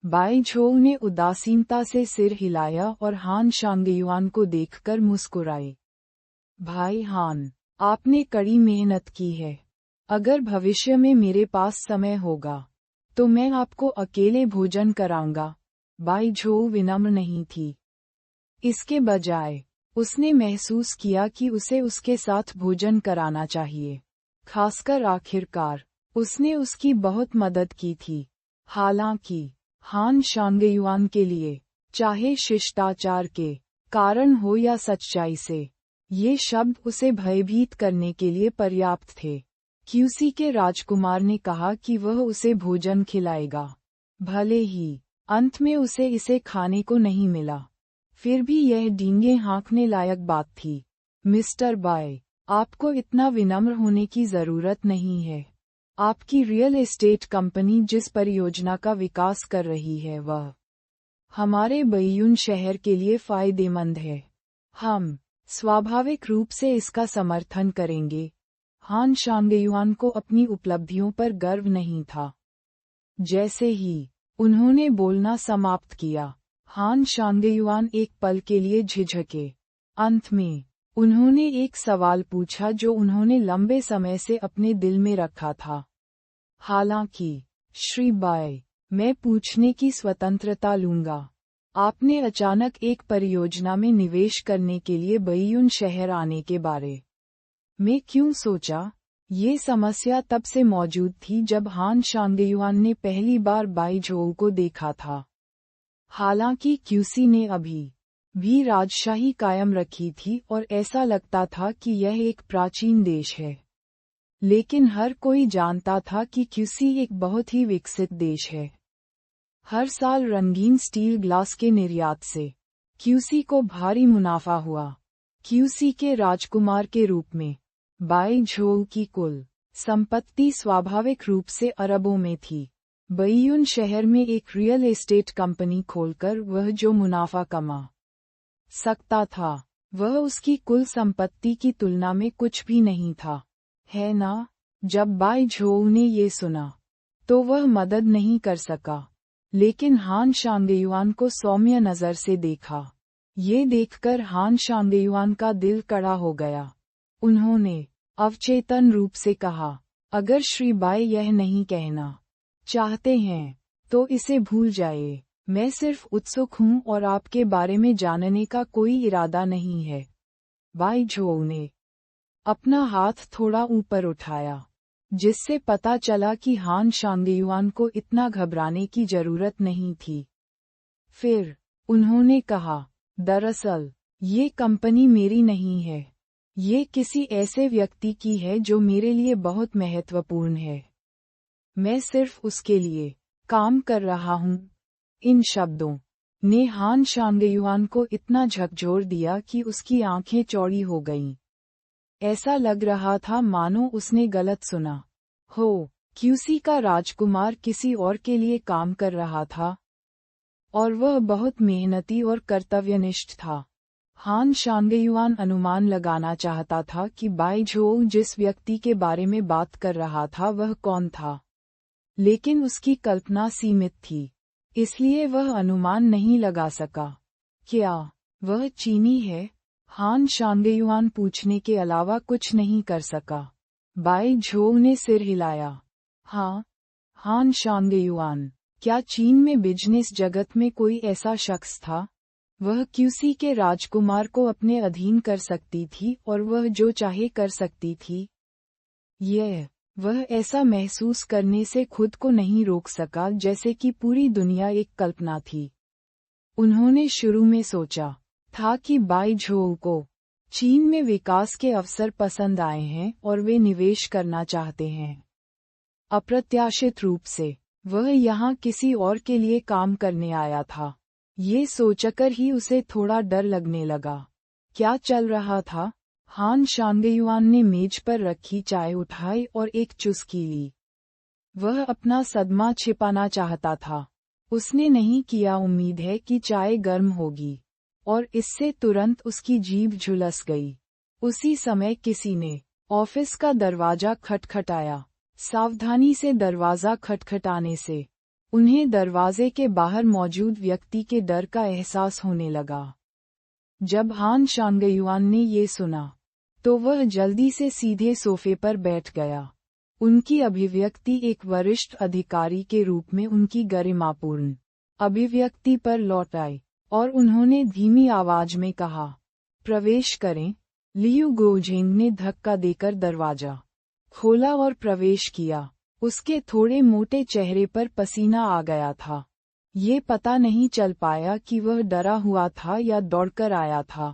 By Zhou ने उदासीनता से सिर हिलाया और हान शांगयुआन को देखकर मुस्कुराए। भाई हान, आपने कड़ी मेहनत की है। अगर भविष्य में मेरे पास समय होगा तो मैं आपको अकेले भोजन कराऊंगा। बाई झोउ विनम्र नहीं थी। इसके बजाय उसने महसूस किया कि उसे उसके साथ भोजन कराना चाहिए। खासकर आखिरकार उसने उसकी बहुत मदद की थी। हालांकि हान शांगयुआन के लिए, चाहे शिष्टाचार के कारण हो या सच्चाई से, ये शब्द उसे भयभीत करने के लिए पर्याप्त थे। क्यूसी के राजकुमार ने कहा कि वह उसे भोजन खिलाएगा, भले ही अंत में उसे इसे खाने को नहीं मिला। फिर भी यह डींगे हाँकने लायक बात थी। मिस्टर बाय, आपको इतना विनम्र होने की जरूरत नहीं है। आपकी रियल एस्टेट कंपनी जिस परियोजना का विकास कर रही है वह हमारे बैयून शहर के लिए फायदेमंद है। हम स्वाभाविक रूप से इसका समर्थन करेंगे। हान शांगयुआन को अपनी उपलब्धियों पर गर्व नहीं था। जैसे ही उन्होंने बोलना समाप्त किया, हान शांगयुआन एक पल के लिए झिझके। अंत में उन्होंने एक सवाल पूछा जो उन्होंने लंबे समय से अपने दिल में रखा था। हालांकि श्री बाय, मैं पूछने की स्वतंत्रता लूंगा। आपने अचानक एक परियोजना में निवेश करने के लिए बैयून शहर आने के बारे में क्यों सोचा? ये समस्या तब से मौजूद थी जब हान शांगयुआन ने पहली बार बाई झोउ को देखा था। हालांकि क्यूसी ने अभी भी राजशाही कायम रखी थी और ऐसा लगता था कि यह एक प्राचीन देश है। लेकिन हर कोई जानता था कि क्यूसी एक बहुत ही विकसित देश है। हर साल रंगीन स्टील ग्लास के निर्यात से क्यूसी को भारी मुनाफा हुआ। क्यूसी के राजकुमार के रूप में बाई झोउ की कुल संपत्ति स्वाभाविक रूप से अरबों में थी। बैयून शहर में एक रियल एस्टेट कंपनी खोलकर वह जो मुनाफा कमा सकता था, वह उसकी कुल संपत्ति की तुलना में कुछ भी नहीं था, है ना? जब बाई झोउ ने ये सुना, तो वह मदद नहीं कर सका। लेकिन हान शांगयुआन को सौम्य नजर से देखा। ये देखकर हान शांगयुआन का दिल कड़ा हो गया। उन्होंने अवचेतन रूप से कहा, अगर श्री बाई यह नहीं कहना चाहते हैं, तो इसे भूल जाए। मैं सिर्फ उत्सुक हूँ और आपके बारे में जानने का कोई इरादा नहीं है। बाई झोउ ने अपना हाथ थोड़ा ऊपर उठाया, जिससे पता चला कि हान शांगयुआन को इतना घबराने की जरूरत नहीं थी। फिर उन्होंने कहा, दरअसल ये कंपनी मेरी नहीं है। ये किसी ऐसे व्यक्ति की है जो मेरे लिए बहुत महत्वपूर्ण है। मैं सिर्फ उसके लिए काम कर रहा हूँ। इन शब्दों ने हान शांगयुआन को इतना झकझोर दिया कि उसकी आंखें चौड़ी हो गईं। ऐसा लग रहा था मानो उसने गलत सुना हो। क्यूसी का राजकुमार किसी और के लिए काम कर रहा था, और वह बहुत मेहनती और कर्तव्यनिष्ठ था। हान शांगयुआन अनुमान लगाना चाहता था कि बाई झोउ जिस व्यक्ति के बारे में बात कर रहा था वह कौन था, लेकिन उसकी कल्पना सीमित थी, इसलिए वह अनुमान नहीं लगा सका। क्या वह चीनी है? हान शांगयुआन पूछने के अलावा कुछ नहीं कर सका। बाई झोउ ने सिर हिलाया। हाँ। हान शांगयुआन, क्या चीन में बिजनेस जगत में कोई ऐसा शख्स था? वह क्यूसी के राजकुमार को अपने अधीन कर सकती थी और वह जो चाहे कर सकती थी। वह ऐसा महसूस करने से खुद को नहीं रोक सका जैसे कि पूरी दुनिया एक कल्पना थी। उन्होंने शुरू में सोचा था कि बाई झोउ को चीन में विकास के अवसर पसंद आए हैं और वे निवेश करना चाहते हैं। अप्रत्याशित रूप से वह यहाँ किसी और के लिए काम करने आया था। ये सोचकर ही उसे थोड़ा डर लगने लगा। क्या चल रहा था? हान शांगयुआन ने मेज पर रखी चाय उठाई और एक चुस्की ली। वह अपना सदमा छिपाना चाहता था। उसने नहीं किया उम्मीद है कि चाय गर्म होगी, और इससे तुरंत उसकी जीभ झुलस गई। उसी समय किसी ने ऑफिस का दरवाजा खटखटाया। सावधानी से दरवाजा खटखटाने से उन्हें दरवाजे के बाहर मौजूद व्यक्ति के डर का एहसास होने लगा। जब हान शांगयुआन ने ये सुना, तो वह जल्दी से सीधे सोफे पर बैठ गया। उनकी अभिव्यक्ति एक वरिष्ठ अधिकारी के रूप में उनकी गरिमापूर्ण अभिव्यक्ति पर लौट आई, और उन्होंने धीमी आवाज में कहा, प्रवेश करें। लियू गोजिंग ने धक्का देकर दरवाजा खोला और प्रवेश किया। उसके थोड़े मोटे चेहरे पर पसीना आ गया था। ये पता नहीं चल पाया कि वह डरा हुआ था या दौड़कर आया था।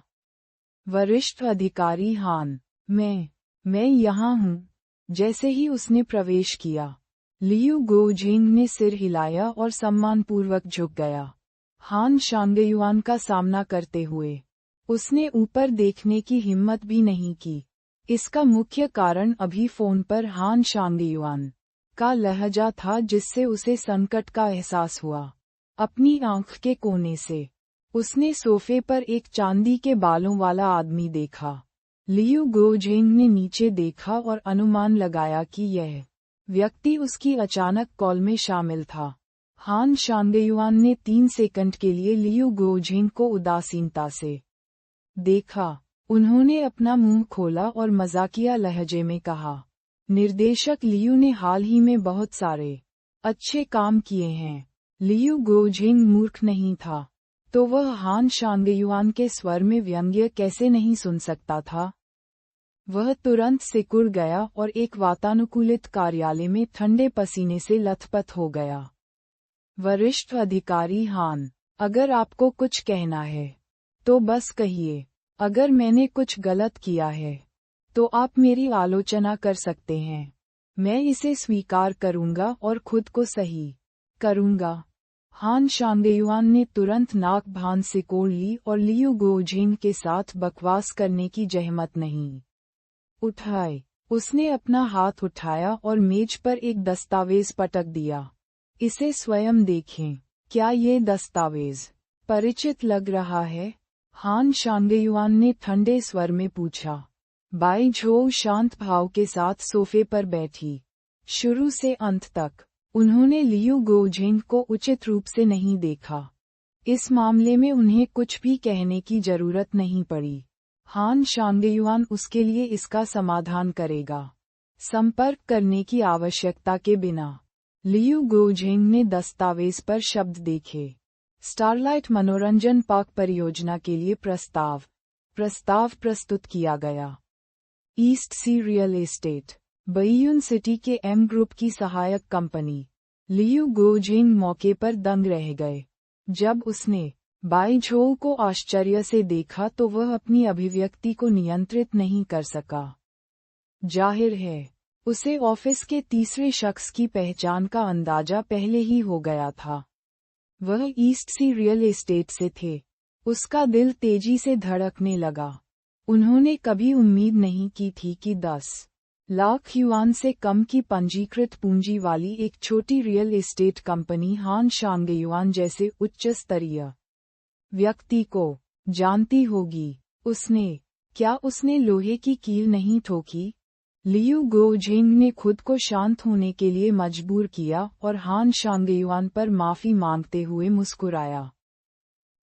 वरिष्ठ अधिकारी हान, मैं यहाँ हूँ। जैसे ही उसने प्रवेश किया, लियू गोजिंग ने सिर हिलाया और सम्मानपूर्वक झुक गया। हान शांगयुआन का सामना करते हुए उसने ऊपर देखने की हिम्मत भी नहीं की। इसका मुख्य कारण अभी फोन पर हान शांगयुआन का लहजा था, जिससे उसे संकट का एहसास हुआ। अपनी आंख के कोने से उसने सोफे पर एक चांदी के बालों वाला आदमी देखा। लियू गोजिंग ने नीचे देखा और अनुमान लगाया कि यह व्यक्ति उसकी अचानक कॉल में शामिल था। हान शांगयुआन ने 3 सेकंड के लिए लियू गोजिंग को उदासीनता से देखा। उन्होंने अपना मुंह खोला और मजाकिया लहजे में कहा, निर्देशक लियू ने हाल ही में बहुत सारे अच्छे काम किए हैं। लियू गोजिंग मूर्ख नहीं था, तो वह हान शांगयुआन के स्वर में व्यंग्य कैसे नहीं सुन सकता था। वह तुरंत सिकुड़ गया और एक वातानुकूलित कार्यालय में ठंडे पसीने से लथपथ हो गया। वरिष्ठ अधिकारी हान, अगर आपको कुछ कहना है तो बस कहिए। अगर मैंने कुछ गलत किया है तो आप मेरी आलोचना कर सकते हैं। मैं इसे स्वीकार करूंगा और खुद को सही करूंगा। हान शांगयुआन ने तुरंत नाक भान सिकोड़ ली और लियू गोजिंग के साथ बकवास करने की जहमत नहीं उठाई। उसने अपना हाथ उठाया और मेज पर एक दस्तावेज पटक दिया। इसे स्वयं देखें। क्या ये दस्तावेज परिचित लग रहा है? हान शांगयुआन ने ठंडे स्वर में पूछा। बाई झोउ शांत भाव के साथ सोफे पर बैठी। शुरू से अंत तक उन्होंने लियू गोजिंग को उचित रूप से नहीं देखा। इस मामले में उन्हें कुछ भी कहने की जरूरत नहीं पड़ी। हान शांगयुआन उसके लिए इसका समाधान करेगा। संपर्क करने की आवश्यकता के बिना लियू गोजिंग ने दस्तावेज पर शब्द देखे। स्टारलाइट मनोरंजन पार्क परियोजना के लिए प्रस्ताव प्रस्तुत किया गया। ईस्ट सी रियल एस्टेट, बैयून सिटी के एम ग्रुप की सहायक कंपनी। लियू गोजिंग मौके पर दंग रह गए। जब उसने बाई झोउ को आश्चर्य से देखा तो वह अपनी अभिव्यक्ति को नियंत्रित नहीं कर सका। जाहिर है, उसे ऑफिस के तीसरे शख्स की पहचान का अंदाजा पहले ही हो गया था। वह ईस्ट सी रियल एस्टेट से थे। उसका दिल तेजी से धड़कने लगा। उन्होंने कभी उम्मीद नहीं की थी कि 10 लाख युआन से कम की पंजीकृत पूंजी वाली एक छोटी रियल एस्टेट कंपनी हान शांगयुआन जैसे उच्च स्तरीय व्यक्ति को जानती होगी। क्या उसने लोहे की कील नहीं ठोकी? लियू गोजिंग ने खुद को शांत होने के लिए मजबूर किया और हान शांगयुआन पर माफी मांगते हुए मुस्कुराया।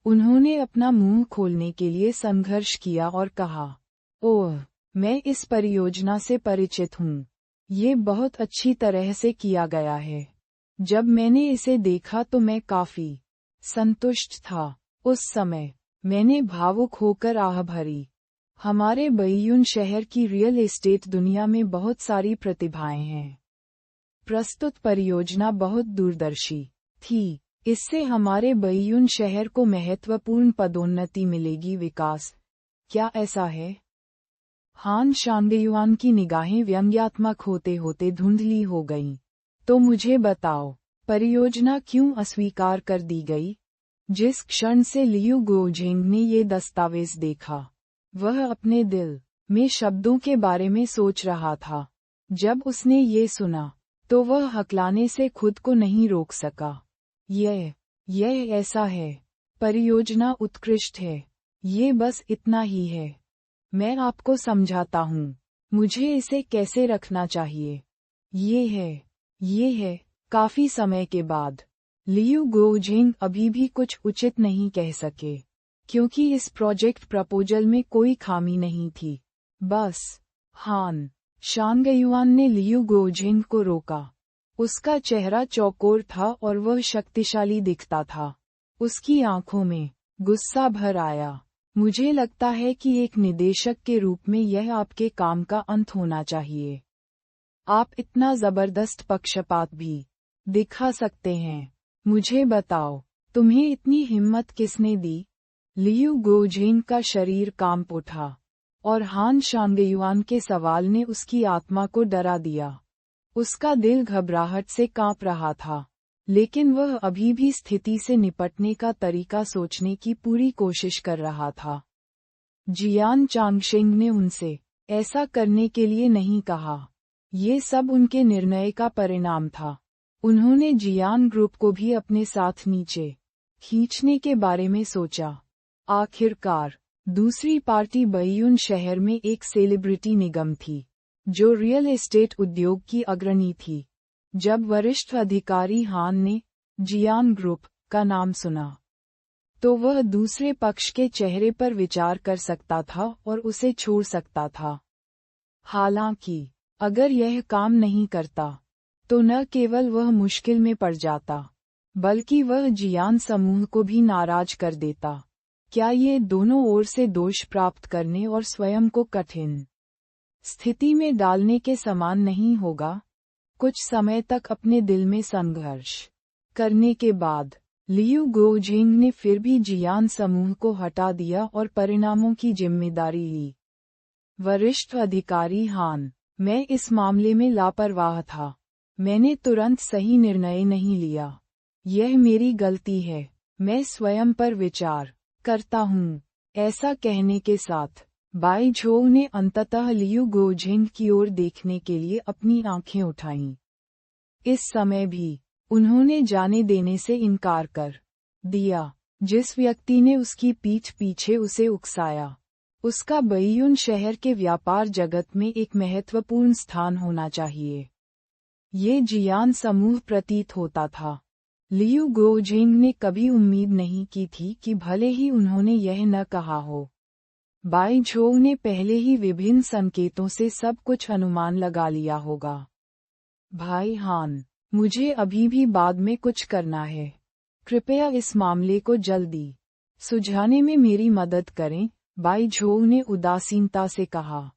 उन्होंने अपना मुंह खोलने के लिए संघर्ष किया और कहा, ओह, मैं इस परियोजना से परिचित हूँ। ये बहुत अच्छी तरह से किया गया है। जब मैंने इसे देखा तो मैं काफी संतुष्ट था। उस समय मैंने भावुक होकर आह भरी। हमारे बैयून शहर की रियल एस्टेट दुनिया में बहुत सारी प्रतिभाएं हैं। प्रस्तुत परियोजना बहुत दूरदर्शी थी। इससे हमारे बैयून शहर को महत्वपूर्ण पदोन्नति मिलेगी। विकास, क्या ऐसा है? हान शांगयुआन की निगाहें व्यंग्यात्मक होते होते धुंधली हो गईं। तो मुझे बताओ, परियोजना क्यों अस्वीकार कर दी गई? जिस क्षण से लियू गोजिंग ने ये दस्तावेज देखा, वह अपने दिल में शब्दों के बारे में सोच रहा था। जब उसने ये सुना, तो वह हकलाने से खुद को नहीं रोक सका। यह ऐसा है। परियोजना उत्कृष्ट है। ये बस इतना ही है। मैं आपको समझाता हूँ। मुझे इसे कैसे रखना चाहिए। ये है। काफी समय के बाद लियू गोजिंग अभी भी कुछ उचित नहीं कह सके, क्योंकि इस प्रोजेक्ट प्रपोजल में कोई खामी नहीं थी। बस हान शांगयुआन ने लियू गोजिंग को रोका। उसका चेहरा चौकोर था और वह शक्तिशाली दिखता था। उसकी आंखों में गुस्सा भर आया। मुझे लगता है कि एक निदेशक के रूप में यह आपके काम का अंत होना चाहिए। आप इतना जबरदस्त पक्षपात भी दिखा सकते हैं। मुझे बताओ, तुम्हें इतनी हिम्मत किसने दी? लियू गोजिंग का शरीर कांप उठा, और हान शांगयुआन के सवाल ने उसकी आत्मा को डरा दिया। उसका दिल घबराहट से कांप रहा था, लेकिन वह अभी भी स्थिति से निपटने का तरीका सोचने की पूरी कोशिश कर रहा था। जियान चांगशेंग ने उनसे ऐसा करने के लिए नहीं कहा। ये सब उनके निर्णय का परिणाम था। उन्होंने जियान ग्रुप को भी अपने साथ नीचे खींचने के बारे में सोचा। आखिरकार दूसरी पार्टी बइयुन शहर में एक सेलिब्रिटी निगम थी, जो रियल एस्टेट उद्योग की अग्रणी थी। जब वरिष्ठ अधिकारी हान ने जियान ग्रुप का नाम सुना, तो वह दूसरे पक्ष के चेहरे पर विचार कर सकता था और उसे छोड़ सकता था। हालांकि अगर यह काम नहीं करता, तो न केवल वह मुश्किल में पड़ जाता, बल्कि वह जियान समूह को भी नाराज कर देता। क्या ये दोनों ओर से दोष प्राप्त करने और स्वयं को कठिन स्थिति में डालने के समान नहीं होगा? कुछ समय तक अपने दिल में संघर्ष करने के बाद लियू गोजिंग ने फिर भी जियान समूह को हटा दिया और परिणामों की जिम्मेदारी ली। वरिष्ठ अधिकारी हान, मैं इस मामले में लापरवाह था। मैंने तुरंत सही निर्णय नहीं लिया। यह मेरी गलती है। मैं स्वयं पर विचार करता हूँ। ऐसा कहने के साथ बाई झोउ ने अंततः लियू गोजिंग की ओर देखने के लिए अपनी आंखें उठाईं। इस समय भी उन्होंने जाने देने से इनकार कर दिया। जिस व्यक्ति ने उसकी पीठ पीछे उसे उकसाया, उसका बइयुन शहर के व्यापार जगत में एक महत्वपूर्ण स्थान होना चाहिए। ये जियान समूह प्रतीत होता था। लियू गोजिंग ने कभी उम्मीद नहीं की थी कि भले ही उन्होंने यह न कहा हो, बाई झोउ ने पहले ही विभिन्न संकेतों से सब कुछ अनुमान लगा लिया होगा। भाई हान, मुझे अभी भी बाद में कुछ करना है। कृपया इस मामले को जल्दी सुलझाने में मेरी मदद करें, बाई झोउ ने उदासीनता से कहा।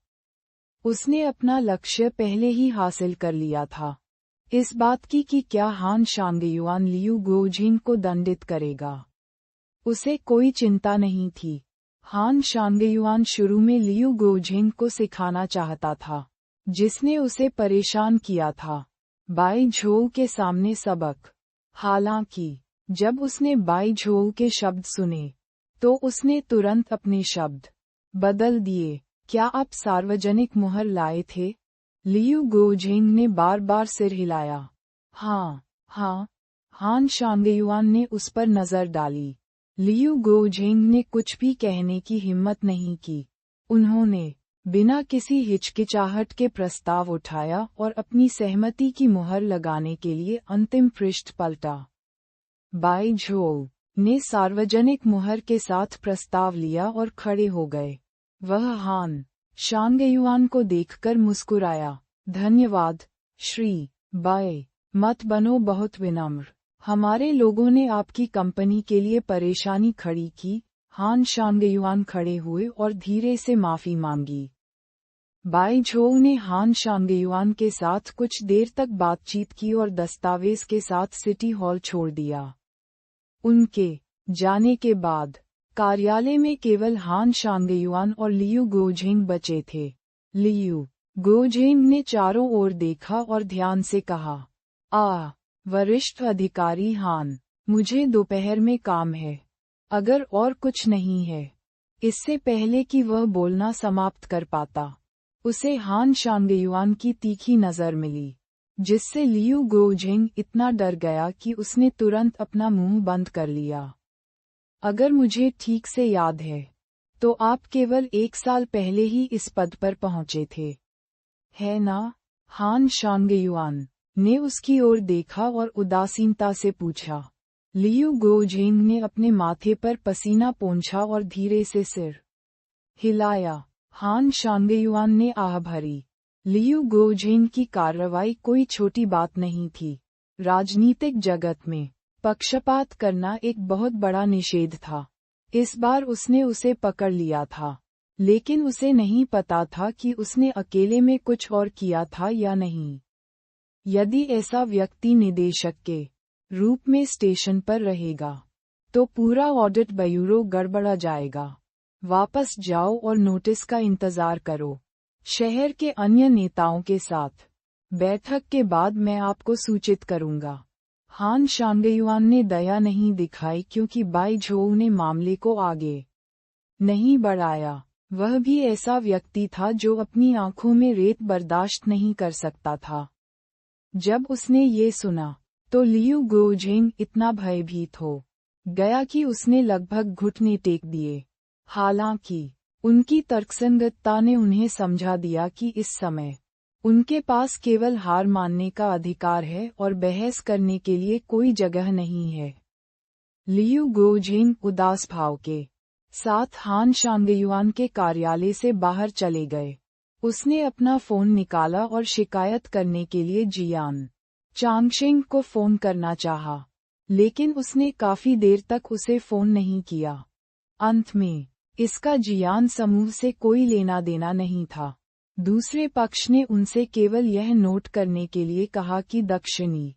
उसने अपना लक्ष्य पहले ही हासिल कर लिया था, इस बात की कि क्या हान शांगयुआन लियू गोजिंग को दंडित करेगा। उसे कोई चिंता नहीं थी। हान शांगयुआन शुरू में लियू गोजिंग को सिखाना चाहता था, जिसने उसे परेशान किया था, बाई झोउ के सामने सबक। हालांकि जब उसने बाई झोउ के शब्द सुने, तो उसने तुरंत अपने शब्द बदल दिए। क्या आप सार्वजनिक मुहर लाए थे? लियू गोजिंग ने बार बार सिर हिलाया। हाँ, हाँ। हान शांगयुआन ने उस पर नजर डाली। लियू गोजिंग ने कुछ भी कहने की हिम्मत नहीं की। उन्होंने बिना किसी हिचकिचाहट के प्रस्ताव उठाया और अपनी सहमति की मुहर लगाने के लिए अंतिम पृष्ठ पलटा। बाई झोउ ने सार्वजनिक मुहर के साथ प्रस्ताव लिया और खड़े हो गए। वह हान शांगयुआन को देखकर मुस्कुराया। धन्यवाद, श्री बाई। मत बनो बहुत विनम्र। हमारे लोगों ने आपकी कंपनी के लिए परेशानी खड़ी की। हान शांगयुआन खड़े हुए और धीरे से माफी मांगी। बाई झोउ ने हान शांगयुआन के साथ कुछ देर तक बातचीत की और दस्तावेज के साथ सिटी हॉल छोड़ दिया। उनके जाने के बाद कार्यालय में केवल हान शांगयुआन और लियू गोजिंग बचे थे। लियू गोजिंग ने चारों ओर देखा और ध्यान से कहा, वरिष्ठ अधिकारी हान, मुझे दोपहर में काम है। अगर और कुछ नहीं है। इससे पहले कि वह बोलना समाप्त कर पाता, उसे हान शांगयुआन की तीखी नजर मिली, जिससे लियू गोजिंग इतना डर गया कि उसने तुरंत अपना मुंह बंद कर लिया। अगर मुझे ठीक से याद है, तो आप केवल 1 साल पहले ही इस पद पर पहुंचे थे, है ना? हान शांगयुआन ने उसकी ओर देखा और उदासीनता से पूछा। लियू गोजिंग ने अपने माथे पर पसीना पोंछा और धीरे से सिर हिलाया। हान शांगयुआन ने आह भरी। लियू गोजिंग की कार्रवाई कोई छोटी बात नहीं थी। राजनीतिक जगत में पक्षपात करना एक बहुत बड़ा निषेध था। इस बार उसने उसे पकड़ लिया था, लेकिन उसे नहीं पता था कि उसने अकेले में कुछ और किया था या नहीं। यदि ऐसा व्यक्ति निदेशक के रूप में स्टेशन पर रहेगा, तो पूरा ऑडिट ब्यूरो गड़बड़ा जाएगा। वापस जाओ और नोटिस का इंतजार करो। शहर के अन्य नेताओं के साथ बैठक के बाद मैं आपको सूचित करूंगा। हान शांगयुआन ने दया नहीं दिखाई क्योंकि बाई झोउ ने मामले को आगे नहीं बढ़ाया। वह भी ऐसा व्यक्ति था जो अपनी आंखों में रेत बर्दाश्त नहीं कर सकता था। जब उसने ये सुना, तो लियू गोजिंग इतना भयभीत हो गया कि उसने लगभग घुटने टेक दिए। हालांकि उनकी तर्कसंगतता ने उन्हें समझा दिया कि इस समय उनके पास केवल हार मानने का अधिकार है और बहस करने के लिए कोई जगह नहीं है। लियू गोजिंग उदास भाव के साथ हान शांगयुआन के कार्यालय से बाहर चले गए। उसने अपना फोन निकाला और शिकायत करने के लिए जियान चांगशेंग को फोन करना चाहा, लेकिन उसने काफी देर तक उसे फोन नहीं किया। अंत में इसका जियान समूह से कोई लेना देना नहीं था। दूसरे पक्ष ने उनसे केवल यह नोट करने के लिए कहा कि दक्षिणी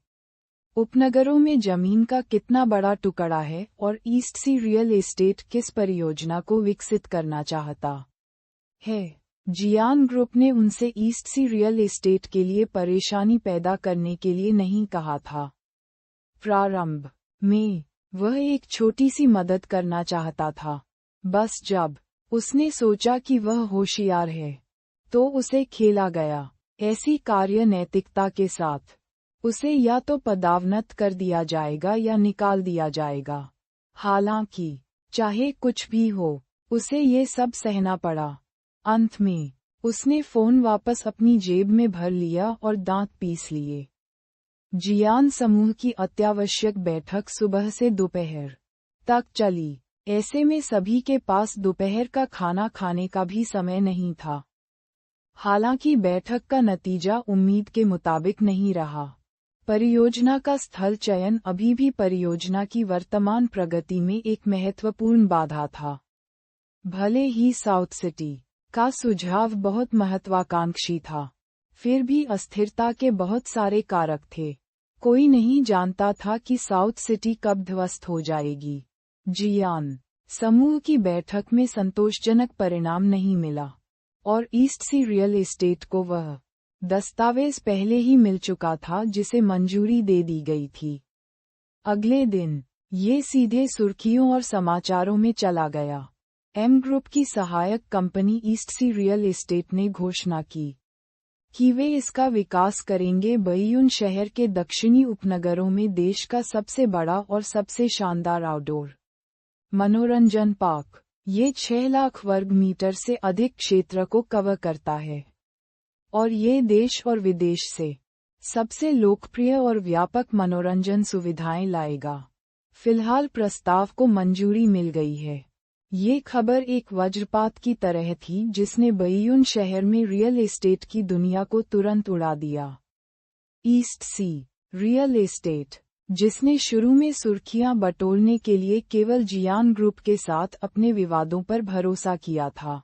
उपनगरों में जमीन का कितना बड़ा टुकड़ा है और ईस्ट सी रियल एस्टेट किस परियोजना को विकसित करना चाहता है। जियान ग्रुप ने उनसे ईस्ट सी रियल एस्टेट के लिए परेशानी पैदा करने के लिए नहीं कहा था। प्रारंभ में वह एक छोटी सी मदद करना चाहता था। बस जब उसने सोचा कि वह होशियार है, तो उसे खेला गया। ऐसी कार्य नैतिकता के साथ उसे या तो पदावनत कर दिया जाएगा या निकाल दिया जाएगा। हालांकि चाहे कुछ भी हो, उसे ये सब सहना पड़ा। अंत में उसने फोन वापस अपनी जेब में भर लिया और दांत पीस लिए। जियान समूह की अत्यावश्यक बैठक सुबह से दोपहर तक चली। ऐसे में सभी के पास दोपहर का खाना खाने का भी समय नहीं था। हालांकि बैठक का नतीजा उम्मीद के मुताबिक नहीं रहा। परियोजना का स्थल चयन अभी भी परियोजना की वर्तमान प्रगति में एक महत्वपूर्ण बाधा था। भले ही साउथ सिटी का सुझाव बहुत महत्वाकांक्षी था, फिर भी अस्थिरता के बहुत सारे कारक थे। कोई नहीं जानता था कि साउथ सिटी कब ध्वस्त हो जाएगी। जियान समूह की बैठक में संतोषजनक परिणाम नहीं मिला और ईस्ट सी रियल एस्टेट को वह दस्तावेज पहले ही मिल चुका था जिसे मंजूरी दे दी गई थी। अगले दिन ये सीधे सुर्खियों और समाचारों में चला गया। एम ग्रुप की सहायक कंपनी ईस्ट सी रियल एस्टेट ने घोषणा की कि वे इसका विकास करेंगे। बैयून शहर के दक्षिणी उपनगरों में देश का सबसे बड़ा और सबसे शानदार आउटडोर मनोरंजन पार्क। ये 6 लाख वर्ग मीटर से अधिक क्षेत्र को कवर करता है और ये देश और विदेश से सबसे लोकप्रिय और व्यापक मनोरंजन सुविधाएं लाएगा। फिलहाल प्रस्ताव को मंजूरी मिल गई है। ये खबर एक वज्रपात की तरह थी जिसने बैयून शहर में रियल एस्टेट की दुनिया को तुरंत उड़ा दिया। ईस्ट सी रियल एस्टेट, जिसने शुरू में सुर्खियां बटोरने के लिए केवल जियान ग्रुप के साथ अपने विवादों पर भरोसा किया था,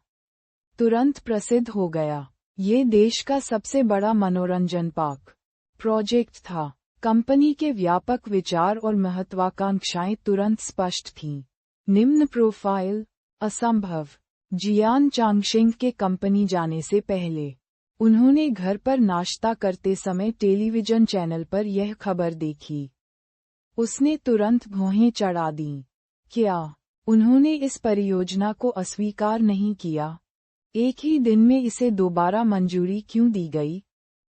तुरंत प्रसिद्ध हो गया। ये देश का सबसे बड़ा मनोरंजन पार्क प्रोजेक्ट था। कंपनी के व्यापक विचार और महत्वाकांक्षाएं तुरंत स्पष्ट थीं। निम्न प्रोफाइल, असंभव। जियान चांगशेंग के कंपनी जाने से पहले उन्होंने घर पर नाश्ता करते समय टेलीविजन चैनल पर यह खबर देखी। उसने तुरंत भौहें चढ़ा दीं। क्या उन्होंने इस परियोजना को अस्वीकार नहीं किया? एक ही दिन में इसे दोबारा मंजूरी क्यों दी गई?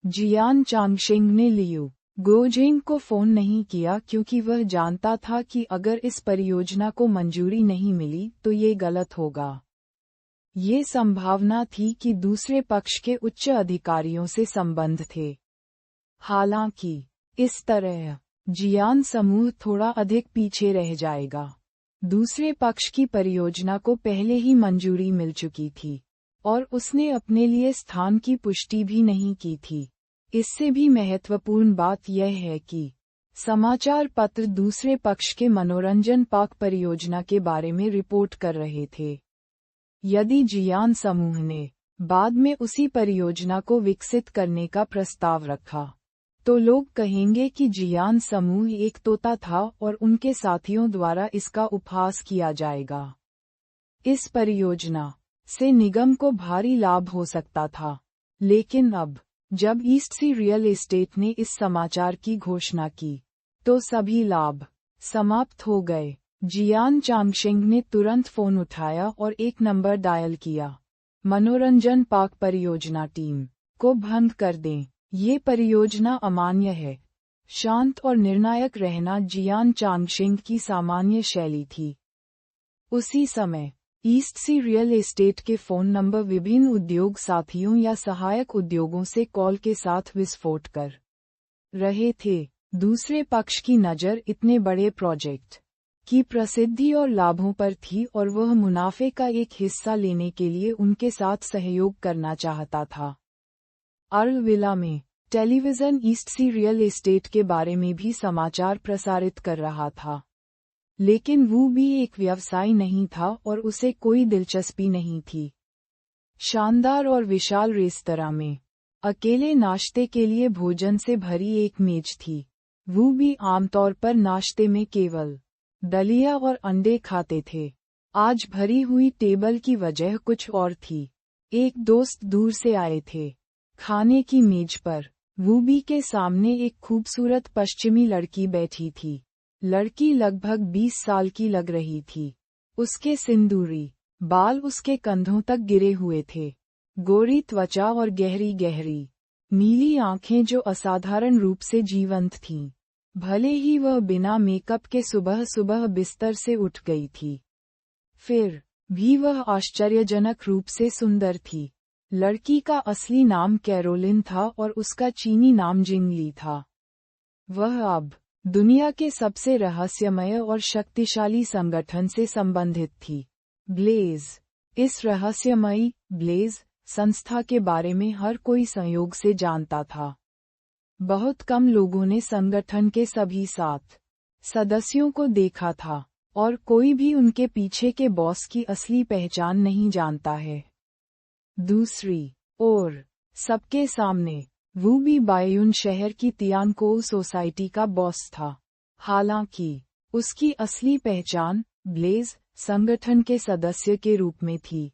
जियान चांगशेंग ने लियू गोजिंग को फोन नहीं किया क्योंकि वह जानता था कि अगर इस परियोजना को मंजूरी नहीं मिली तो ये गलत होगा। ये संभावना थी कि दूसरे पक्ष के उच्च अधिकारियों से संबंध थे। हालांकि इस तरह जियान समूह थोड़ा अधिक पीछे रह जाएगा। दूसरे पक्ष की परियोजना को पहले ही मंजूरी मिल चुकी थी और उसने अपने लिए स्थान की पुष्टि भी नहीं की थी। इससे भी महत्वपूर्ण बात यह है कि समाचार पत्र दूसरे पक्ष के मनोरंजन पार्क परियोजना के बारे में रिपोर्ट कर रहे थे। यदि जियान समूह ने बाद में उसी परियोजना को विकसित करने का प्रस्ताव रखा, तो लोग कहेंगे कि जियान समूह एक तोता था और उनके साथियों द्वारा इसका उपहास किया जाएगा। इस परियोजना से निगम को भारी लाभ हो सकता था, लेकिन अब जब ईस्ट सी रियल एस्टेट ने इस समाचार की घोषणा की, तो सभी लाभ समाप्त हो गए। जियान चांगशेंग ने तुरंत फोन उठाया और एक नंबर डायल किया। मनोरंजन पार्क परियोजना टीम को भंग कर दें। ये परियोजना अमान्य है। शांत और निर्णायक रहना जियान चांगशेंग की सामान्य शैली थी। उसी समय ईस्ट सी रियल एस्टेट के फोन नंबर विभिन्न उद्योग साथियों या सहायक उद्योगों से कॉल के साथ विस्फोट कर रहे थे। दूसरे पक्ष की नज़र इतने बड़े प्रोजेक्ट की प्रसिद्धि और लाभों पर थी और वह मुनाफे का एक हिस्सा लेने के लिए उनके साथ सहयोग करना चाहता था। अर्ल विला में टेलीविज़न ईस्ट सी रियल एस्टेट के बारे में भी समाचार प्रसारित कर रहा था, लेकिन वो भी एक व्यवसाय नहीं था और उसे कोई दिलचस्पी नहीं थी। शानदार और विशाल रेस्तरां में अकेले नाश्ते के लिए भोजन से भरी एक मेज थी। वो भी आमतौर पर नाश्ते में केवल दलिया और अंडे खाते थे। आज भरी हुई टेबल की वजह कुछ और थी। एक दोस्त दूर से आए थे। खाने की मेज पर वूबी के सामने एक खूबसूरत पश्चिमी लड़की बैठी थी। लड़की लगभग 20 साल की लग रही थी। उसके सिंदूरी बाल उसके कंधों तक गिरे हुए थे। गोरी त्वचा और गहरी गहरी नीली आंखें जो असाधारण रूप से जीवंत थीं। भले ही वह बिना मेकअप के सुबह सुबह बिस्तर से उठ गई थी, फिर भी वह आश्चर्यजनक रूप से सुंदर थी। लड़की का असली नाम कैरोलिन था और उसका चीनी नाम जिंगली था। वह अब दुनिया के सबसे रहस्यमय और शक्तिशाली संगठन से संबंधित थी, ब्लेज। इस रहस्यमयी ब्लेज संस्था के बारे में हर कोई संयोग से जानता था। बहुत कम लोगों ने संगठन के सभी 7 सदस्यों को देखा था और कोई भी उनके पीछे के बॉस की असली पहचान नहीं जानता है। दूसरी ओर सबके सामने वूबी बायून शहर की तियानकोउ सोसाइटी का बॉस था। हालांकि उसकी असली पहचान ब्लेज संगठन के सदस्य के रूप में थी।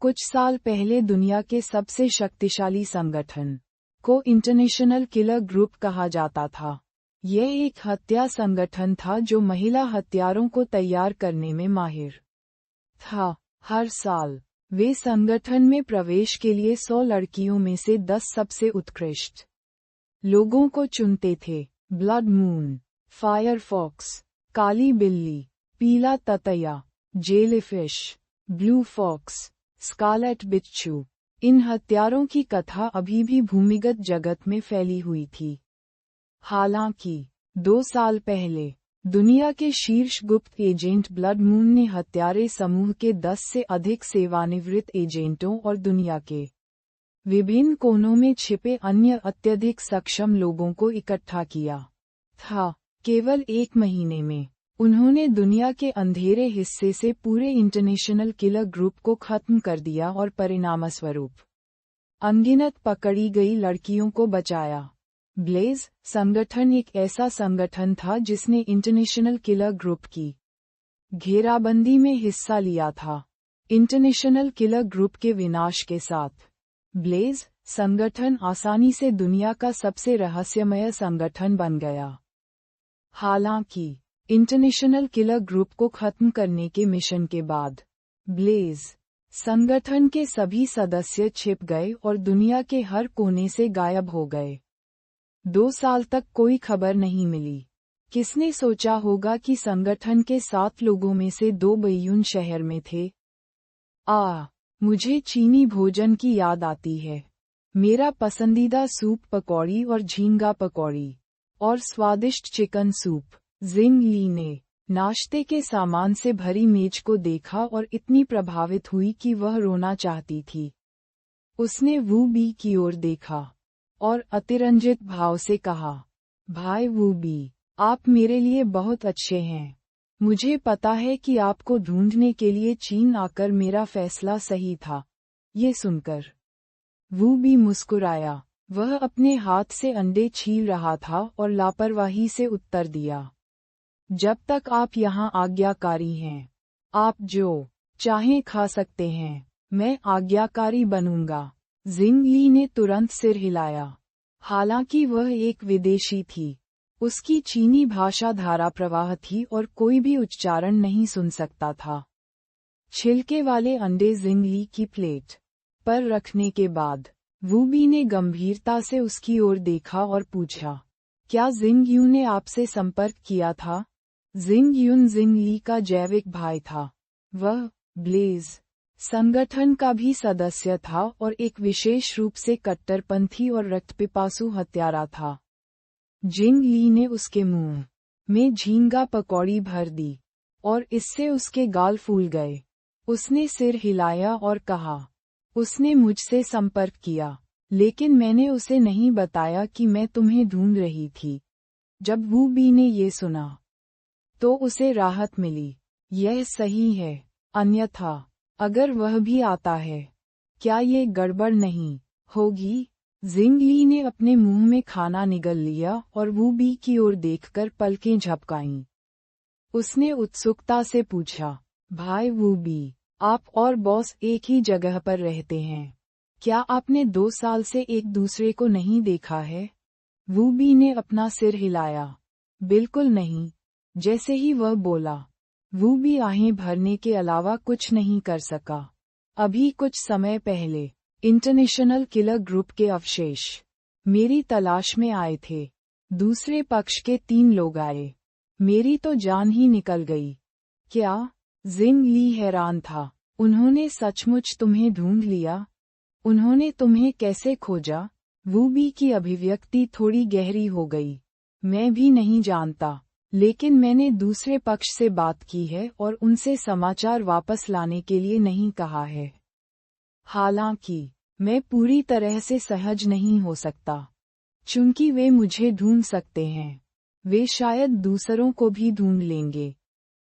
कुछ साल पहले दुनिया के सबसे शक्तिशाली संगठन को इंटरनेशनल किलर ग्रुप कहा जाता था। यह एक हत्या संगठन था जो महिला हत्यारों को तैयार करने में माहिर था। हर साल वे संगठन में प्रवेश के लिए 100 लड़कियों में से 10 सबसे उत्कृष्ट लोगों को चुनते थे। ब्लड मून, फायरफॉक्स, काली बिल्ली, पीला ततैया, जेलीफिश, ब्लू फॉक्स, स्कारलेट बिच्छू, इन हत्यारों की कथा अभी भी भूमिगत जगत में फैली हुई थी। हालांकि 2 साल पहले दुनिया के शीर्ष गुप्त एजेंट ब्लड मून ने हत्यारे समूह के 10 से अधिक सेवानिवृत्त एजेंटों और दुनिया के विभिन्न कोनों में छिपे अन्य अत्यधिक सक्षम लोगों को इकट्ठा किया था। केवल 1 महीने में उन्होंने दुनिया के अंधेरे हिस्से से पूरे इंटरनेशनल किलर ग्रुप को खत्म कर दिया और परिणामस्वरूप अनगिनत पकड़ी गई लड़कियों को बचाया। ब्लेज संगठन एक ऐसा संगठन था जिसने इंटरनेशनल किलर ग्रुप की घेराबंदी में हिस्सा लिया था। इंटरनेशनल किलर ग्रुप के विनाश के साथ ब्लेज संगठन आसानी से दुनिया का सबसे रहस्यमय संगठन बन गया। हालांकि इंटरनेशनल किलर ग्रुप को खत्म करने के मिशन के बाद ब्लेज संगठन के सभी सदस्य छिप गए और दुनिया के हर कोने से गायब हो गए। 2 साल तक कोई खबर नहीं मिली। किसने सोचा होगा कि संगठन के 7 लोगों में से 2 बैयून शहर में थे। मुझे चीनी भोजन की याद आती है। मेरा पसंदीदा सूप पकौड़ी और झींगा पकौड़ी। और स्वादिष्ट चिकन सूप। जिंग ली ने नाश्ते के सामान से भरी मेज को देखा और इतनी प्रभावित हुई कि वह रोना चाहती थी। उसने वू बी की ओर देखा और अतिरंजित भाव से कहा, भाई वू बी, आप मेरे लिए बहुत अच्छे हैं। मुझे पता है कि आपको ढूंढने के लिए चीन आकर मेरा फैसला सही था। ये सुनकर वू बी मुस्कुराया। वह अपने हाथ से अंडे छील रहा था और लापरवाही से उत्तर दिया, जब तक आप यहाँ आज्ञाकारी हैं, आप जो चाहें खा सकते हैं। मैं आज्ञाकारी बनूंगा। जिंग ली ने तुरंत सिर हिलाया। हालांकि वह एक विदेशी थी, उसकी चीनी भाषा धारा प्रवाह थी और कोई भी उच्चारण नहीं सुन सकता था। छिलके वाले अंडे जिंग ली की प्लेट पर रखने के बाद वू बी ने गंभीरता से उसकी ओर देखा और पूछा, क्या जिंग यून ने आपसे संपर्क किया था? जिंग यून जिंग ली का जैविक भाई था। वह ब्लेज संगठन का भी सदस्य था और एक विशेष रूप से कट्टरपंथी और रक्तपिपासु हत्यारा था। जिंग ली ने उसके मुंह में झींगा पकौड़ी भर दी और इससे उसके गाल फूल गए। उसने सिर हिलाया और कहा, उसने मुझसे संपर्क किया, लेकिन मैंने उसे नहीं बताया कि मैं तुम्हें ढूंढ रही थी। जब वू बी ने ये सुना तो उसे राहत मिली। यह सही है, अन्यथा अगर वह भी आता है, क्या ये गड़बड़ नहीं होगी? जिंग ली ने अपने मुंह में खाना निगल लिया और वू बी की ओर देखकर पलकें झपकाईं। उसने उत्सुकता से पूछा, भाई वू बी, आप और बॉस एक ही जगह पर रहते हैं? क्या आपने 2 साल से एक दूसरे को नहीं देखा है? वू बी ने अपना सिर हिलाया। बिल्कुल नहीं। जैसे ही वह बोला, वू बी आहें भरने के अलावा कुछ नहीं कर सका। अभी कुछ समय पहले इंटरनेशनल किलर ग्रुप के अवशेष मेरी तलाश में आए थे। दूसरे पक्ष के 3 लोग आए। मेरी तो जान ही निकल गई। क्या? जिंग ली हैरान था। उन्होंने सचमुच तुम्हें ढूंढ लिया? उन्होंने तुम्हें कैसे खोजा? वू बी की अभिव्यक्ति थोड़ी गहरी हो गई। मैं भी नहीं जानता, लेकिन मैंने दूसरे पक्ष से बात की है और उनसे समाचार वापस लाने के लिए नहीं कहा है। हालांकि मैं पूरी तरह से सहज नहीं हो सकता, चूंकि वे मुझे ढूंढ सकते हैं, वे शायद दूसरों को भी ढूंढ लेंगे।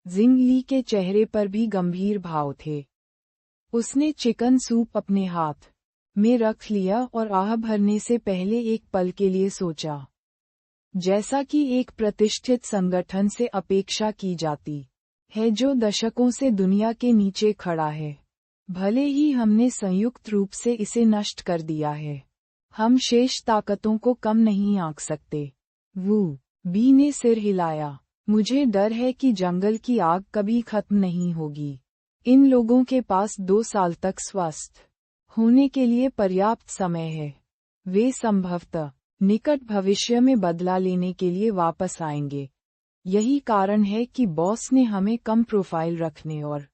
जिंग ली के चेहरे पर भी गंभीर भाव थे। उसने चिकन सूप अपने हाथ में रख लिया और आह भरने से पहले एक पल के लिए सोचा। जैसा कि एक प्रतिष्ठित संगठन से अपेक्षा की जाती है जो दशकों से दुनिया के नीचे खड़ा है, भले ही हमने संयुक्त रूप से इसे नष्ट कर दिया है, हम शेष ताकतों को कम नहीं आंक सकते। वू बी ने सिर हिलाया। मुझे डर है कि जंगल की आग कभी खत्म नहीं होगी। इन लोगों के पास 2 साल तक स्वस्थ होने के लिए पर्याप्त समय है। वे संभवतः निकट भविष्य में बदला लेने के लिए वापस आएंगे। यही कारण है कि बॉस ने हमें कम प्रोफाइल रखने और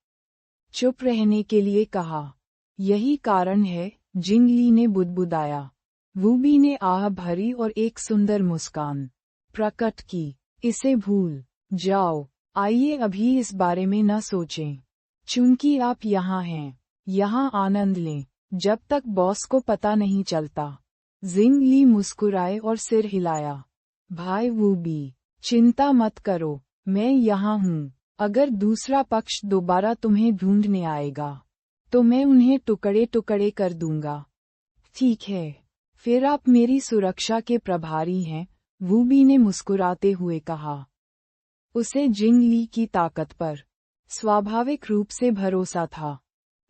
चुप रहने के लिए कहा। यही कारण है, जिंग ली ने बुदबुदाया। वू बी ने आह भरी और एक सुंदर मुस्कान प्रकट की। इसे भूल जाओ। आइए अभी इस बारे में न सोचें। चूंकि आप यहाँ हैं, यहाँ आनंद लें, जब तक बॉस को पता नहीं चलता। जिंग ली मुस्कुराए और सिर हिलाया। भाई वू बी, चिंता मत करो, मैं यहाँ हूँ। अगर दूसरा पक्ष दोबारा तुम्हें ढूंढने आएगा, तो मैं उन्हें टुकड़े टुकड़े कर दूंगा। ठीक है, फिर आप मेरी सुरक्षा के प्रभारी हैं, वू बी ने मुस्कुराते हुए कहा। उसे जिंग ली की ताकत पर स्वाभाविक रूप से भरोसा था।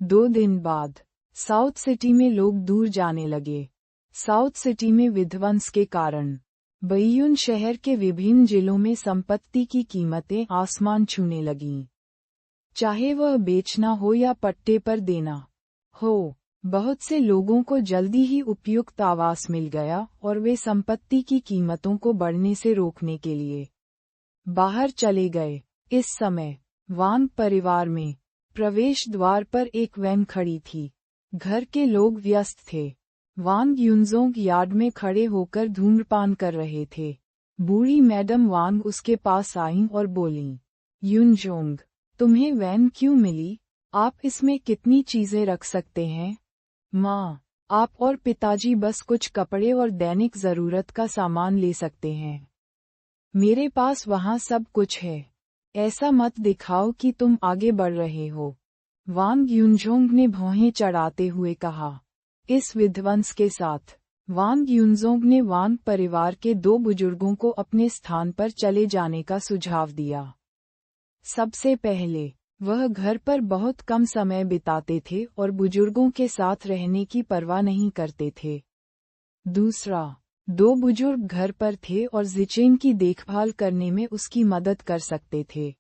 2 दिन बाद साउथ सिटी में लोग दूर जाने लगे। साउथ सिटी में विध्वंस के कारण बइयुन शहर के विभिन्न जिलों में संपत्ति की कीमतें आसमान छूने लगीं। चाहे वह बेचना हो या पट्टे पर देना हो, बहुत से लोगों को जल्दी ही उपयुक्त आवास मिल गया और वे संपत्ति की कीमतों को बढ़ने से रोकने के लिए बाहर चले गए। इस समय वांग परिवार में प्रवेश द्वार पर एक वैन खड़ी थी। घर के लोग व्यस्त थे। वांग युनजोंग यार्ड में खड़े होकर धूम्रपान कर रहे थे। बूढ़ी मैडम वांग उसके पास आईं और बोलीं, युनजोंग, तुम्हें वैन क्यों मिली? आप इसमें कितनी चीजें रख सकते हैं? माँ, आप और पिताजी बस कुछ कपड़े और दैनिक जरूरत का सामान ले सकते हैं। मेरे पास वहाँ सब कुछ है। ऐसा मत दिखाओ कि तुम आगे बढ़ रहे हो। वांग युनजोंग ने भौहें चढ़ाते हुए कहा। इस विध्वंस के साथ वांग युनजोंग ने वांग परिवार के 2 बुजुर्गों को अपने स्थान पर चले जाने का सुझाव दिया। सबसे पहले वह घर पर बहुत कम समय बिताते थे और बुजुर्गों के साथ रहने की परवाह नहीं करते थे। दूसरा, 2 बुजुर्ग घर पर थे और जिचेन की देखभाल करने में उसकी मदद कर सकते थे।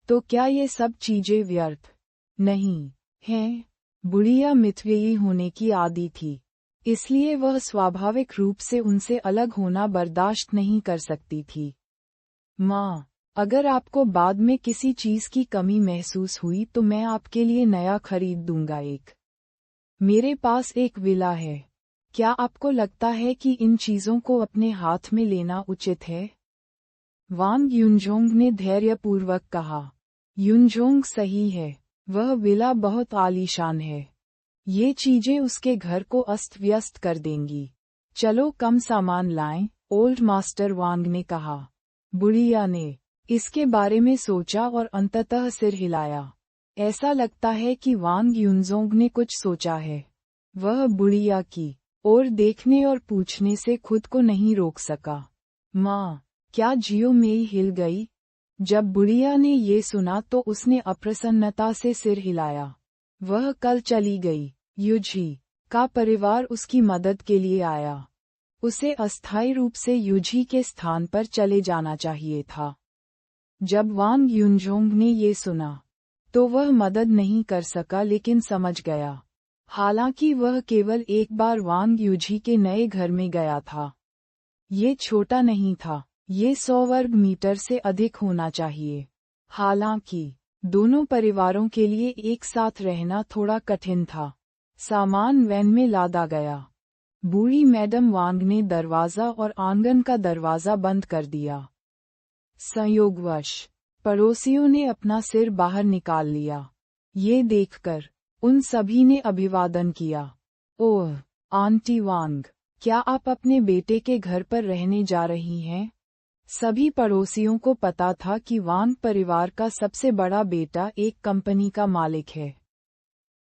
तो क्या ये सब चीजें व्यर्थ नहीं हैं? बुढ़िया मितव्ययी होने की आदी थी, इसलिए वह स्वाभाविक रूप से उनसे अलग होना बर्दाश्त नहीं कर सकती थी। माँ, अगर आपको बाद में किसी चीज की कमी महसूस हुई तो मैं आपके लिए नया खरीद दूंगा। मेरे पास एक विला है। क्या आपको लगता है कि इन चीजों को अपने हाथ में लेना उचित है? वांग युनजोंग ने धैर्यपूर्वक कहा। युनजोंग सही है, वह विला बहुत आलीशान है। ये चीजें उसके घर को अस्त व्यस्त कर देंगी। चलो कम सामान लाएं, ओल्ड मास्टर वांग ने कहा। बुढ़िया ने इसके बारे में सोचा और अंततः सिर हिलाया। ऐसा लगता है कि वांग युनजोंग ने कुछ सोचा है। वह बुढ़िया की ओर देखने और पूछने से खुद को नहीं रोक सका। माँ, क्या जियो मेई हिल गई? जब बुढ़िया ने ये सुना तो उसने अप्रसन्नता से सिर हिलाया। वह कल चली गई। युझी का परिवार उसकी मदद के लिए आया। उसे अस्थायी रूप से युझी के स्थान पर चले जाना चाहिए था। जब वांग युनजोंग ने ये सुना, तो वह मदद नहीं कर सका लेकिन समझ गया। हालांकि वह केवल एक बार वांग युझी के नए घर में गया था। ये छोटा नहीं था, ये 100 वर्ग मीटर से अधिक होना चाहिए। हालांकि दोनों परिवारों के लिए एक साथ रहना थोड़ा कठिन था। सामान वैन में लादा गया। बूढ़ी मैडम वांग ने दरवाजा और आंगन का दरवाजा बंद कर दिया। संयोगवश पड़ोसियों ने अपना सिर बाहर निकाल लिया। ये देखकर उन सभी ने अभिवादन किया। ओह, आंटी वांग, क्या आप अपने बेटे के घर पर रहने जा रही हैं? सभी पड़ोसियों को पता था कि वांग परिवार का सबसे बड़ा बेटा एक कंपनी का मालिक है।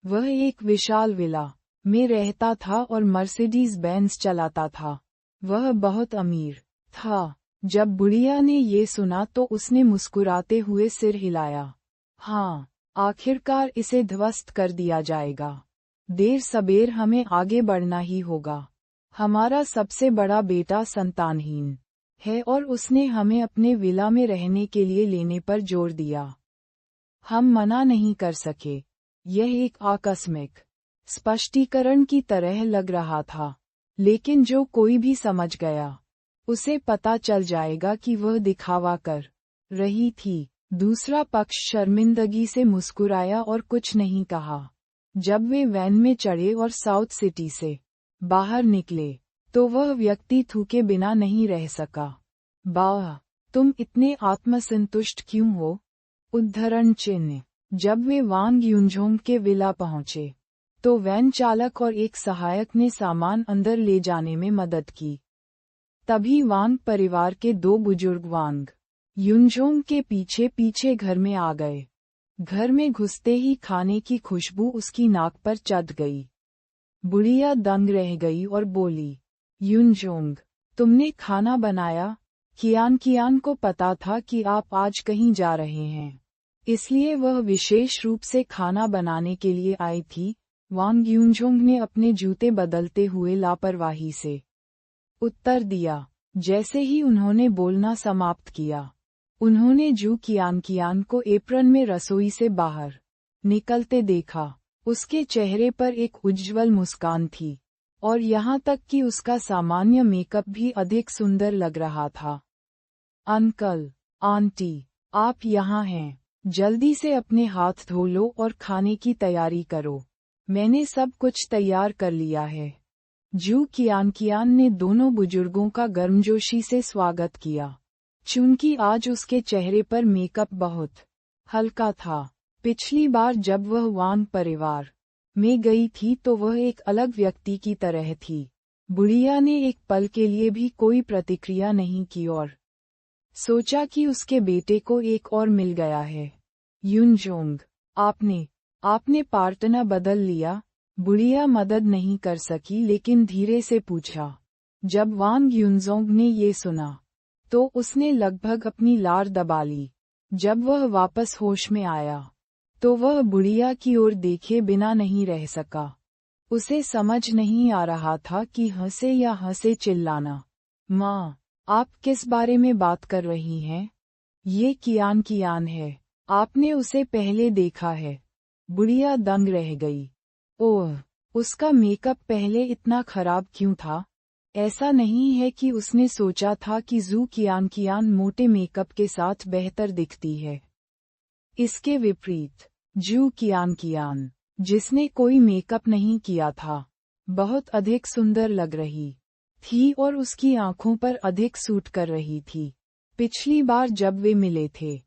वह एक विशाल विला में रहता था और मर्सिडीज बेंज चलाता था। वह बहुत अमीर था। जब बुढ़िया ने ये सुना तो उसने मुस्कुराते हुए सिर हिलाया। हाँ, आखिरकार इसे ध्वस्त कर दिया जाएगा। देर सबेर हमें आगे बढ़ना ही होगा। हमारा सबसे बड़ा बेटा संतानहीन है और उसने हमें अपने विला में रहने के लिए लेने पर जोर दिया। हम मना नहीं कर सके। यह एक आकस्मिक स्पष्टीकरण की तरह लग रहा था, लेकिन जो कोई भी समझ गया, उसे पता चल जाएगा कि वह दिखावा कर रही थी। दूसरा पक्ष शर्मिंदगी से मुस्कुराया और कुछ नहीं कहा। जब वे वैन में चढ़े और साउथ सिटी से बाहर निकले, तो वह व्यक्ति थूके बिना नहीं रह सका। वाह, तुम इतने आत्मसंतुष्ट क्यों हो? उद्धरण चिन्ह। जब वे वांग युनजोंग के विला पहुंचे, तो वैन चालक और एक सहायक ने सामान अंदर ले जाने में मदद की। तभी वांग परिवार के 2 बुजुर्ग वांग युनजोंग के पीछे पीछे घर में आ गए। घर में घुसते ही खाने की खुशबू उसकी नाक पर चढ़ गई। बुढ़िया दंग रह गई और बोली, युनजोंग, तुमने खाना बनाया? कियान को पता था कि आप आज कहीं जा रहे हैं, इसलिए वह विशेष रूप से खाना बनाने के लिए आई थी। वांग युनजोंग ने अपने जूते बदलते हुए लापरवाही से उत्तर दिया। जैसे ही उन्होंने बोलना समाप्त किया, उन्होंने जू कियान को एप्रन में रसोई से बाहर निकलते देखा। उसके चेहरे पर एक उज्ज्वल मुस्कान थी, और यहाँ तक कि उसका सामान्य मेकअप भी अधिक सुंदर लग रहा था। अंकल, आंटी, आप यहाँ हैं। जल्दी से अपने हाथ धो लो और खाने की तैयारी करो। मैंने सब कुछ तैयार कर लिया है। जू कियान ने दोनों बुजुर्गों का गर्मजोशी से स्वागत किया, चूंकि आज उसके चेहरे पर मेकअप बहुत हल्का था। पिछली बार जब वह वांग परिवार में गई थी तो वह एक अलग व्यक्ति की तरह थी। बुढ़िया ने एक पल के लिए भी कोई प्रतिक्रिया नहीं की और सोचा कि उसके बेटे को एक और मिल गया है। युनजोंग, आपने पार्टनर बदल लिया? बुढ़िया मदद नहीं कर सकी लेकिन धीरे से पूछा। जब वांग युनजोंग ने ये सुना तो उसने लगभग अपनी लार दबा ली। जब वह वापस होश में आया तो वह बुढ़िया की ओर देखे बिना नहीं रह सका। उसे समझ नहीं आ रहा था कि हंसे या हंसे चिल्लाना। माँ, आप किस बारे में बात कर रही हैं? ये कियान है। आपने उसे पहले देखा है? बुढ़िया दंग रह गई। ओह, उसका मेकअप पहले इतना खराब क्यों था? ऐसा नहीं है कि उसने सोचा था कि जू कियान मोटे मेकअप के साथ बेहतर दिखती है। इसके विपरीत, जू कियान, जिसने कोई मेकअप नहीं किया था, बहुत अधिक सुंदर लग रही थी और उसकी आंखों पर अधिक सूट कर रही थी। पिछली बार जब वे मिले थे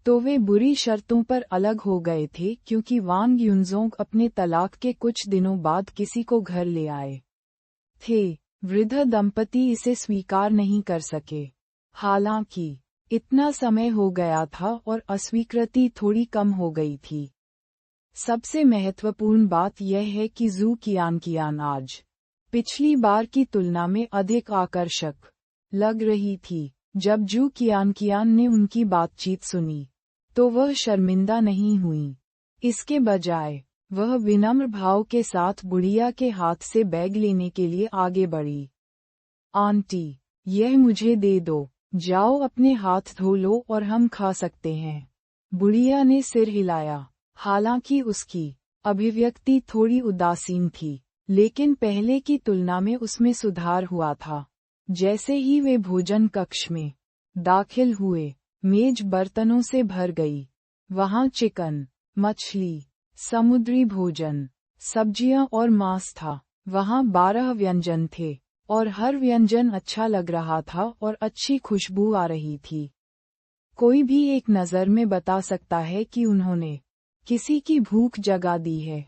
तो वे बुरी शर्तों पर अलग हो गए थे क्योंकि वांग युनजोंग अपने तलाक के कुछ दिनों बाद किसी को घर ले आए थे। वृद्ध दंपति इसे स्वीकार नहीं कर सके। हालांकि इतना समय हो गया था और अस्वीकृति थोड़ी कम हो गई थी। सबसे महत्वपूर्ण बात यह है कि जू कियान आज पिछली बार की तुलना में अधिक आकर्षक लग रही थी। जब जू कियान ने उनकी बातचीत सुनी तो वह शर्मिंदा नहीं हुई। इसके बजाय वह विनम्र भाव के साथ बुढ़िया के हाथ से बैग लेने के लिए आगे बढ़ी। आंटी, यह मुझे दे दो। जाओ अपने हाथ धो लो और हम खा सकते हैं। बुढ़िया ने सिर हिलाया। हालांकि उसकी अभिव्यक्ति थोड़ी उदासीन थी, लेकिन पहले की तुलना में उसमें सुधार हुआ था। जैसे ही वे भोजन कक्ष में दाखिल हुए, मेज बर्तनों से भर गई। वहां चिकन, मछली, समुद्री भोजन, सब्जियां और मांस था। वहां 12 व्यंजन थे और हर व्यंजन अच्छा लग रहा था और अच्छी खुशबू आ रही थी। कोई भी एक नज़र में बता सकता है कि उन्होंने किसी की भूख जगा दी है।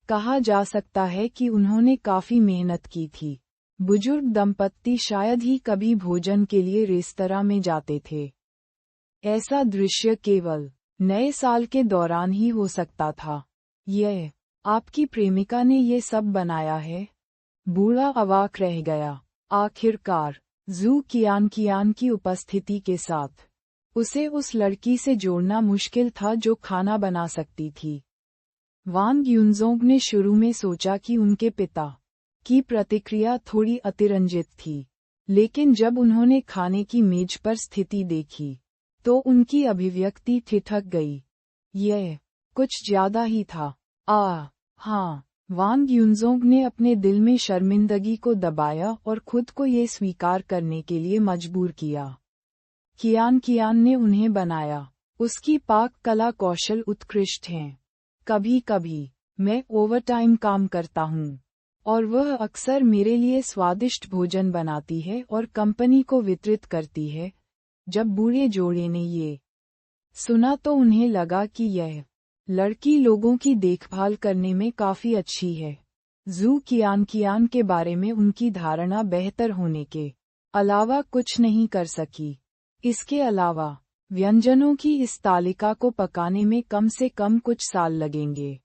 कहा जा सकता है कि उन्होंने काफी मेहनत की थी। बुजुर्ग दंपत्ति शायद ही कभी भोजन के लिए रेस्तरां में जाते थे। ऐसा दृश्य केवल नए साल के दौरान ही हो सकता था। यह आपकी प्रेमिका ने ये सब बनाया है? बूढ़ा अवाक रह गया। आखिरकार जू कियान की उपस्थिति के साथ उसे उस लड़की से जोड़ना मुश्किल था जो खाना बना सकती थी। वांग युनजोंग ने शुरू में सोचा कि उनके पिता की प्रतिक्रिया थोड़ी अतिरंजित थी, लेकिन जब उन्होंने खाने की मेज पर स्थिति देखी तो उनकी अभिव्यक्ति ठिठक गई। यह कुछ ज्यादा ही था। हाँ, वांग युनजोंग ने अपने दिल में शर्मिंदगी को दबाया और खुद को ये स्वीकार करने के लिए मजबूर किया। कियान ने उन्हें बनाया। उसकी पाक कला कौशल उत्कृष्ट हैं। कभी कभी मैं ओवरटाइम काम करता हूँ और वह अक्सर मेरे लिए स्वादिष्ट भोजन बनाती है और कंपनी को वितरित करती है। जब बूढ़े जोड़े ने ये सुना तो उन्हें लगा कि यह लड़की लोगों की देखभाल करने में काफी अच्छी है। जू कियान के बारे में उनकी धारणा बेहतर होने के अलावा कुछ नहीं कर सकी। इसके अलावा व्यंजनों की इस तालिका को पकाने में कम से कम कुछ साल लगेंगे।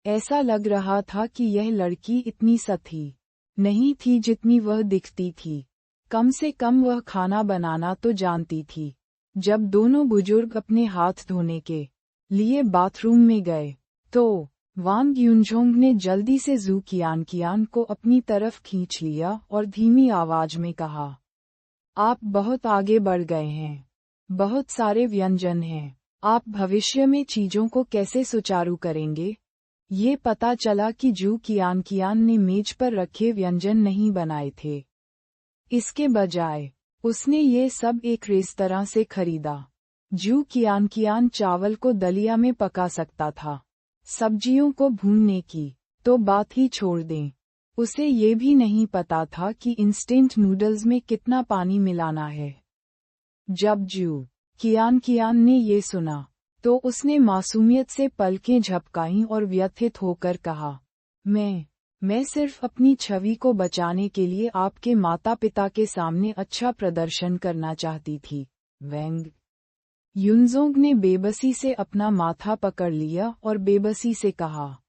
ऐसा लग रहा था कि यह लड़की इतनी सती नहीं थी जितनी वह दिखती थी। कम से कम वह खाना बनाना तो जानती थी। जब दोनों बुजुर्ग अपने हाथ धोने के लिए बाथरूम में गए तो वांग युनजोंग ने जल्दी से जू कियान को अपनी तरफ खींच लिया और धीमी आवाज में कहा, आप बहुत आगे बढ़ गए हैं। बहुत सारे व्यंजन हैं। आप भविष्य में चीजों को कैसे सुचारू करेंगे? ये पता चला कि जू कियान ने मेज पर रखे व्यंजन नहीं बनाए थे। इसके बजाय उसने ये सब एक रेस्तरां से खरीदा। जू कियान चावल को दलिया में पका सकता था। सब्जियों को भूनने की तो बात ही छोड़ दें। उसे ये भी नहीं पता था कि इंस्टेंट नूडल्स में कितना पानी मिलाना है। जब जू कियान ने ये सुना, तो उसने मासूमियत से पलकें झपकाईं और व्यथित होकर कहा, मैं सिर्फ अपनी छवि को बचाने के लिए आपके माता पिता के सामने अच्छा प्रदर्शन करना चाहती थी। वेंग युनजोंग ने बेबसी से अपना माथा पकड़ लिया और बेबसी से कहा,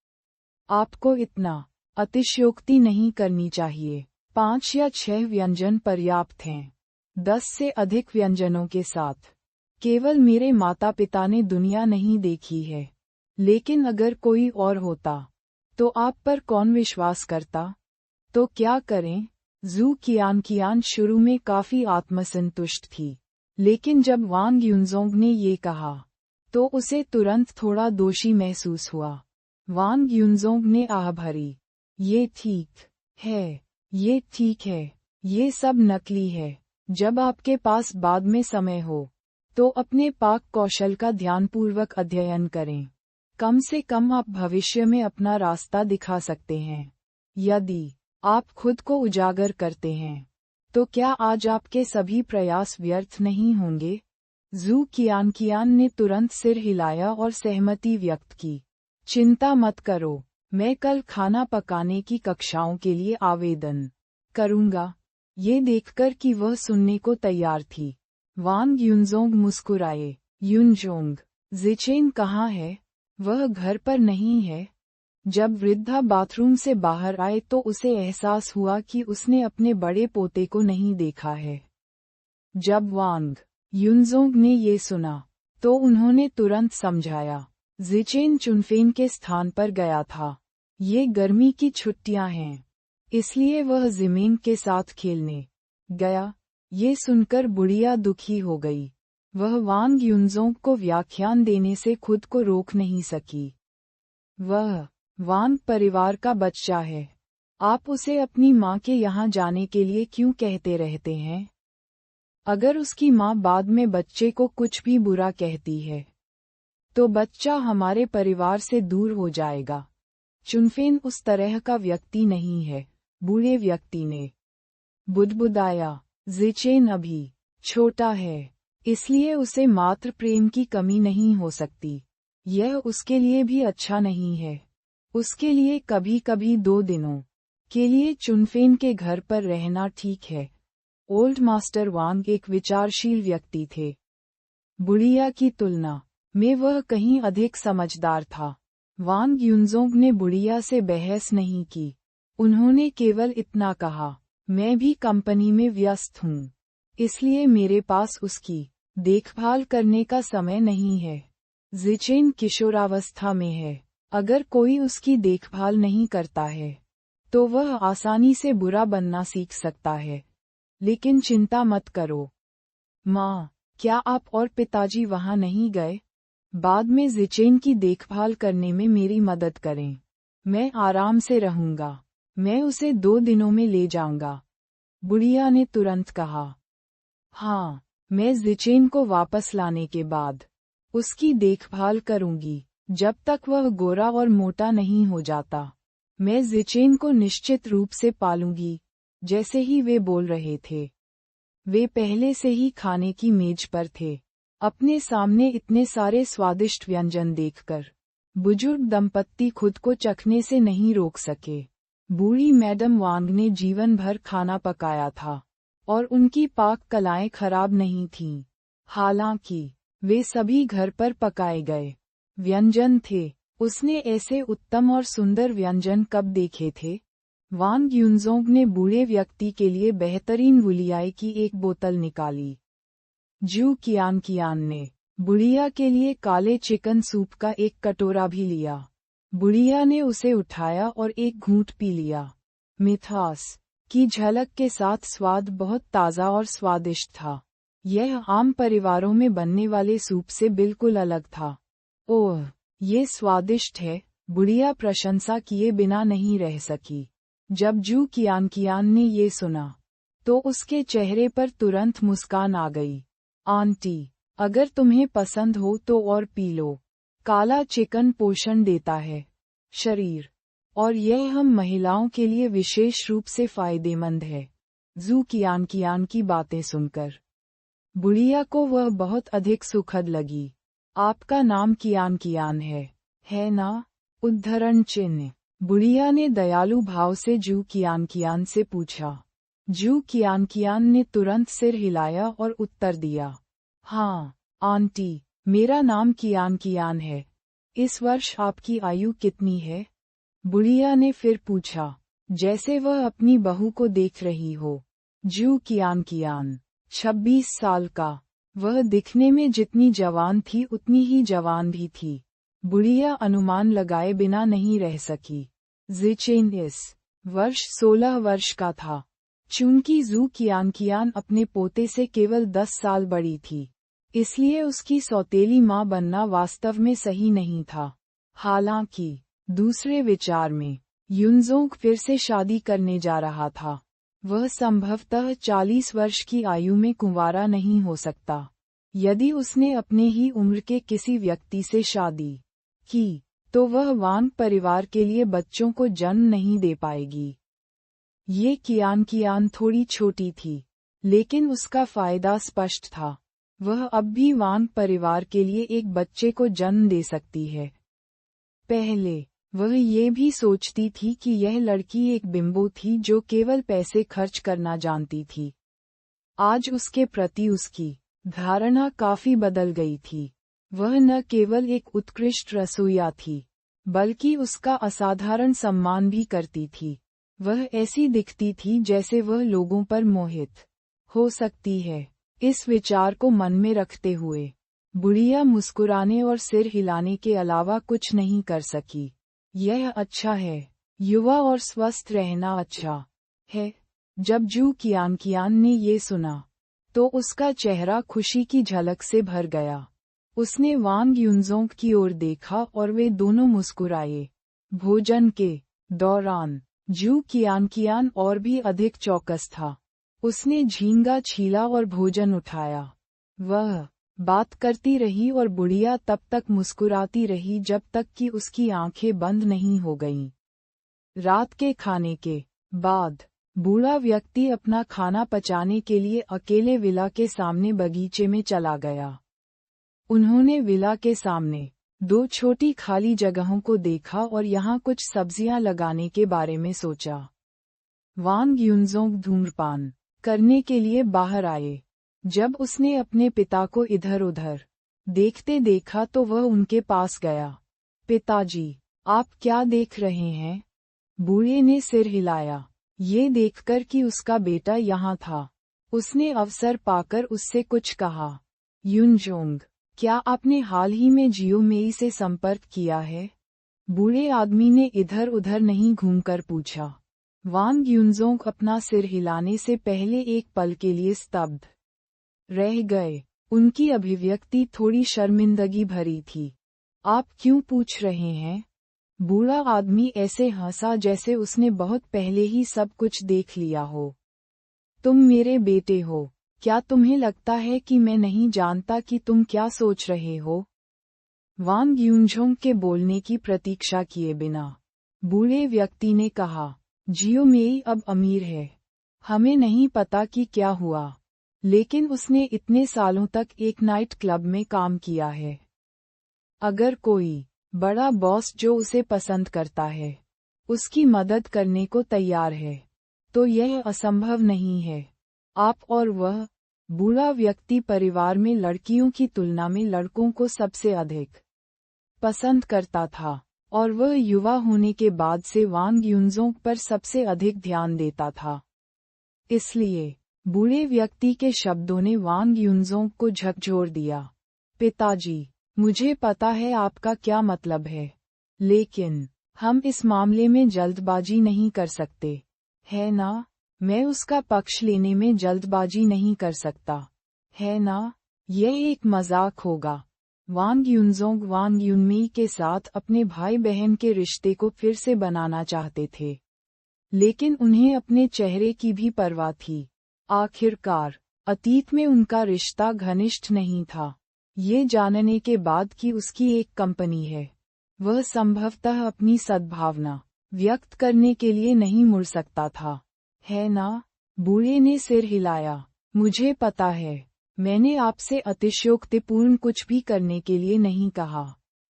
आपको इतना अतिशयोक्ति नहीं करनी चाहिए। 5 या 6 व्यंजन पर्याप्त हैं। 10 से अधिक व्यंजनों के साथ केवल मेरे माता पिता ने दुनिया नहीं देखी है। लेकिन अगर कोई और होता तो आप पर कौन विश्वास करता? तो क्या करें? जू कियान शुरू में काफी आत्मसंतुष्ट थी, लेकिन जब वांग युनजोंग ने ये कहा, तो उसे तुरंत थोड़ा दोषी महसूस हुआ। वांग युनजोंग ने आह भरी, ये ठीक है, ये सब नकली है। जब आपके पास बाद में समय हो, तो अपने पाक कौशल का ध्यानपूर्वक अध्ययन करें। कम से कम आप भविष्य में अपना रास्ता दिखा सकते हैं। यदि आप खुद को उजागर करते हैं, तो क्या आज आपके सभी प्रयास व्यर्थ नहीं होंगे? जू कियान ने तुरंत सिर हिलाया और सहमति व्यक्त की। चिंता मत करो, मैं कल खाना पकाने की कक्षाओं के लिए आवेदन करूंगा। ये देखकर कि वह सुनने को तैयार थी, वांग युनजोंग मुस्कुराए। युनजोंग, ज़िचेन कहाँ है? वह घर पर नहीं है। जब वृद्धा बाथरूम से बाहर आए तो उसे एहसास हुआ कि उसने अपने बड़े पोते को नहीं देखा है। जब वांग युनजोंग ने ये सुना, तो उन्होंने तुरंत समझाया, ज़िचेन चुनफेन के स्थान पर गया था। ये गर्मी की छुट्टियां हैं, इसलिए वह ज़िमेंग के साथ खेलने गया। ये सुनकर बुढ़िया दुखी हो गई। वह वांग युनजोंग को व्याख्यान देने से खुद को रोक नहीं सकी। वह वांग परिवार का बच्चा है। आप उसे अपनी माँ के यहाँ जाने के लिए क्यों कहते रहते हैं? अगर उसकी माँ बाद में बच्चे को कुछ भी बुरा कहती है, तो बच्चा हमारे परिवार से दूर हो जाएगा। चुनफेन उस तरह का व्यक्ति नहीं है, बूढ़े व्यक्ति ने बुदबुदाया। ज़िचेन अभी छोटा है, इसलिए उसे मातृ प्रेम की कमी नहीं हो सकती। यह उसके लिए भी अच्छा नहीं है। उसके लिए कभी कभी 2 दिनों के लिए चुनफेन के घर पर रहना ठीक है। ओल्ड मास्टर वांग एक विचारशील व्यक्ति थे। बुढ़िया की तुलना में वह कहीं अधिक समझदार था। वांग युनजोंग ने बुढ़िया से बहस नहीं की। उन्होंने केवल इतना कहा, मैं भी कंपनी में व्यस्त हूँ, इसलिए मेरे पास उसकी देखभाल करने का समय नहीं है। ज़िचेन किशोरावस्था में है। अगर कोई उसकी देखभाल नहीं करता है, तो वह आसानी से बुरा बनना सीख सकता है। लेकिन चिंता मत करो। माँ, क्या आप और पिताजी वहाँ नहीं गए? बाद में ज़िचेन की देखभाल करने में मेरी मदद करें। मैं आराम से रहूँगा। मैं उसे 2 दिनों में ले जाऊँगा। बुढ़िया ने तुरंत कहा। हाँ, मैं ज़िचेन को वापस लाने के बाद उसकी देखभाल करूँगी, जब तक वह गोरा और मोटा नहीं हो जाता। मैं ज़िचेन को निश्चित रूप से पालूंगी। जैसे ही वे बोल रहे थे, वे पहले से ही खाने की मेज पर थे। अपने सामने इतने सारे स्वादिष्ट व्यंजन देखकर बुजुर्ग दंपत्ति खुद को चखने से नहीं रोक सके। बूढ़ी मैडम वांग ने जीवन भर खाना पकाया था, और उनकी पाक कलाएं खराब नहीं थीं। हालांकि वे सभी घर पर पकाए गए व्यंजन थे। उसने ऐसे उत्तम और सुंदर व्यंजन कब देखे थे? वांग युनजोंग ने बूढ़े व्यक्ति के लिए बेहतरीन वुलियाई की एक बोतल निकाली। जू कियान ने बुढ़िया के लिए काले चिकन सूप का एक कटोरा भी लिया। बुढ़िया ने उसे उठाया और एक घूंट पी लिया। मिठास की झलक के साथ स्वाद बहुत ताज़ा और स्वादिष्ट था। यह आम परिवारों में बनने वाले सूप से बिल्कुल अलग था। ओह, ये स्वादिष्ट है, बुढ़िया प्रशंसा किए बिना नहीं रह सकी। जब जू कियान ने ये सुना, तो उसके चेहरे पर तुरंत मुस्कान आ गई। आंटी, अगर तुम्हें पसंद हो तो और पी लो। काला चिकन पोषण देता है, शरीर और यह हम महिलाओं के लिए विशेष रूप से फायदेमंद है। जू कियान की बातें सुनकर बुढ़िया को वह बहुत अधिक सुखद लगी। आपका नाम कियान है ना? उद्धरण चिन्ह। बुढ़िया ने दयालु भाव से जू कियान से पूछा। जू कियान ने तुरंत सिर हिलाया और उत्तर दिया, हाँ आंटी, मेरा नाम कियान है। इस वर्ष आपकी आयु कितनी है? बुढ़िया ने फिर पूछा, जैसे वह अपनी बहू को देख रही हो। जू कियान 26 साल का। वह दिखने में जितनी जवान थी उतनी ही जवान भी थी। बुढ़िया अनुमान लगाए बिना नहीं रह सकी। ज़िचेन इस वर्ष 16 वर्ष का था। चूंकि जू कियान अपने पोते से केवल 10 साल बड़ी थी, इसलिए उसकी सौतेली माँ बनना वास्तव में सही नहीं था। हालांकि दूसरे विचार में युनजोंग फिर से शादी करने जा रहा था। वह संभवतः 40 वर्ष की आयु में कुंवारा नहीं हो सकता। यदि उसने अपने ही उम्र के किसी व्यक्ति से शादी की, तो वह वांग परिवार के लिए बच्चों को जन्म नहीं दे पाएगी। ये कियान थोड़ी छोटी थी, लेकिन उसका फायदा स्पष्ट था। वह अब भी वांग परिवार के लिए एक बच्चे को जन्म दे सकती है। पहले वह ये भी सोचती थी कि यह लड़की एक बिंबो थी जो केवल पैसे खर्च करना जानती थी। आज उसके प्रति उसकी धारणा काफी बदल गई थी। वह न केवल एक उत्कृष्ट रसोइया थी, बल्कि उसका असाधारण सम्मान भी करती थी। वह ऐसी दिखती थी जैसे वह लोगों पर मोहित हो सकती है। इस विचार को मन में रखते हुए बुढ़िया मुस्कुराने और सिर हिलाने के अलावा कुछ नहीं कर सकी। यह अच्छा है। युवा और स्वस्थ रहना अच्छा है। जब जू कियान ने ये सुना, तो उसका चेहरा खुशी की झलक से भर गया। उसने वांग युनजोंग की ओर देखा और वे दोनों मुस्कुराए। भोजन के दौरान जू कियान और भी अधिक चौकस था। उसने झींगा छीला और भोजन उठाया। वह बात करती रही और बुढ़िया तब तक मुस्कुराती रही जब तक कि उसकी आंखें बंद नहीं हो गईं। रात के खाने के बाद बूढ़ा व्यक्ति अपना खाना पचाने के लिए अकेले विला के सामने बगीचे में चला गया। उन्होंने विला के सामने 2 छोटी खाली जगहों को देखा और यहाँ कुछ सब्जियां लगाने के बारे में सोचा। वांग युनजोंग धूम्रपान करने के लिए बाहर आए। जब उसने अपने पिता को इधर उधर देखते देखा तो वह उनके पास गया। पिताजी, आप क्या देख रहे हैं? बूढ़े ने सिर हिलाया, ये देखकर कि उसका बेटा यहाँ था। उसने अवसर पाकर उससे कुछ कहा। युनजोंग, क्या आपने हाल ही में जियो मेई से संपर्क किया है? बूढ़े आदमी ने इधर उधर नहीं घूमकर पूछा। वांग युनजोंग अपना सिर हिलाने से पहले एक पल के लिए स्तब्ध रह गए। उनकी अभिव्यक्ति थोड़ी शर्मिंदगी भरी थी। आप क्यों पूछ रहे हैं? बूढ़ा आदमी ऐसे हंसा जैसे उसने बहुत पहले ही सब कुछ देख लिया हो। तुम मेरे बेटे हो, क्या तुम्हें लगता है कि मैं नहीं जानता कि तुम क्या सोच रहे हो? वांग युनजोंग के बोलने की प्रतीक्षा किए बिना बूढ़े व्यक्ति ने कहा, जियो मेई अब अमीर है। हमें नहीं पता कि क्या हुआ, लेकिन उसने इतने सालों तक एक नाइट क्लब में काम किया है। अगर कोई बड़ा बॉस जो उसे पसंद करता है, उसकी मदद करने को तैयार है, तो यह असंभव नहीं है। आप और वह बूढ़ा व्यक्ति परिवार में लड़कियों की तुलना में लड़कों को सबसे अधिक पसंद करता था, और वह युवा होने के बाद से वांग युनजोंग पर सबसे अधिक ध्यान देता था। इसलिए बूढ़े व्यक्ति के शब्दों ने वांग युनजोंग को झकझोर दिया। पिताजी, मुझे पता है आपका क्या मतलब है, लेकिन हम इस मामले में जल्दबाजी नहीं कर सकते, है ना? मैं उसका पक्ष लेने में जल्दबाजी नहीं कर सकता, है ना? यह एक मजाक होगा। वांग युनजोंग वांग युनमेई के साथ अपने भाई बहन के रिश्ते को फिर से बनाना चाहते थे, लेकिन उन्हें अपने चेहरे की भी परवाह थी। आखिरकार अतीत में उनका रिश्ता घनिष्ठ नहीं था। ये जानने के बाद कि उसकी एक कंपनी है, वह संभवतः अपनी सद्भावना व्यक्त करने के लिए नहीं मुड़ सकता था, है ना? बूढ़े ने सिर हिलाया। मुझे पता है। मैंने आपसे अतिशयोक्तिपूर्ण कुछ भी करने के लिए नहीं कहा।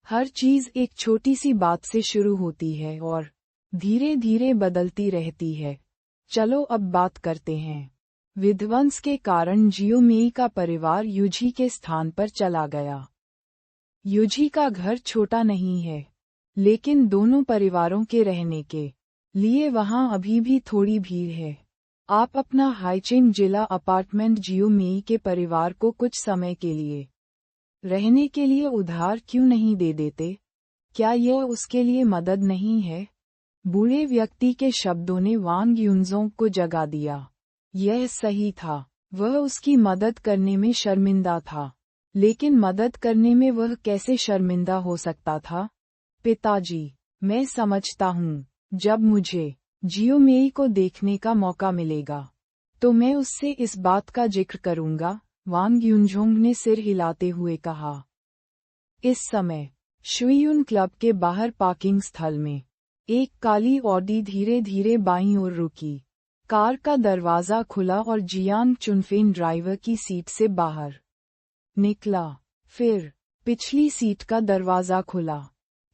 हर चीज एक छोटी सी बात से शुरू होती है और धीरे धीरे बदलती रहती है। चलो अब बात करते हैं। विध्वंस के कारण जियोमेई का परिवार युजी के स्थान पर चला गया। युजी का घर छोटा नहीं है, लेकिन दोनों परिवारों के रहने के लिए वहां अभी भी थोड़ी भीड़ है। आप अपना हाइचिंग जिला अपार्टमेंट जियोमेई के परिवार को कुछ समय के लिए रहने के लिए उधार क्यों नहीं दे देते? क्या यह उसके लिए मदद नहीं है? बूढ़े व्यक्ति के शब्दों ने वांग युनजोंग को जगा दिया। यह सही था। वह उसकी मदद करने में शर्मिंदा था, लेकिन मदद करने में वह कैसे शर्मिंदा हो सकता था? पिताजी, मैं समझता हूँ, जब मुझे जियोमेई को देखने का मौका मिलेगा तो मैं उससे इस बात का जिक्र करूंगा, वांग युनजोंग ने सिर हिलाते हुए कहा। इस समय शुइयुन क्लब के बाहर पार्किंग स्थल में एक काली ऑडी धीरे धीरे बाईं ओर रुकी। कार का दरवाजा खुला और जियांग चुनफेन ड्राइवर की सीट से बाहर निकला। फिर पिछली सीट का दरवाजा खुला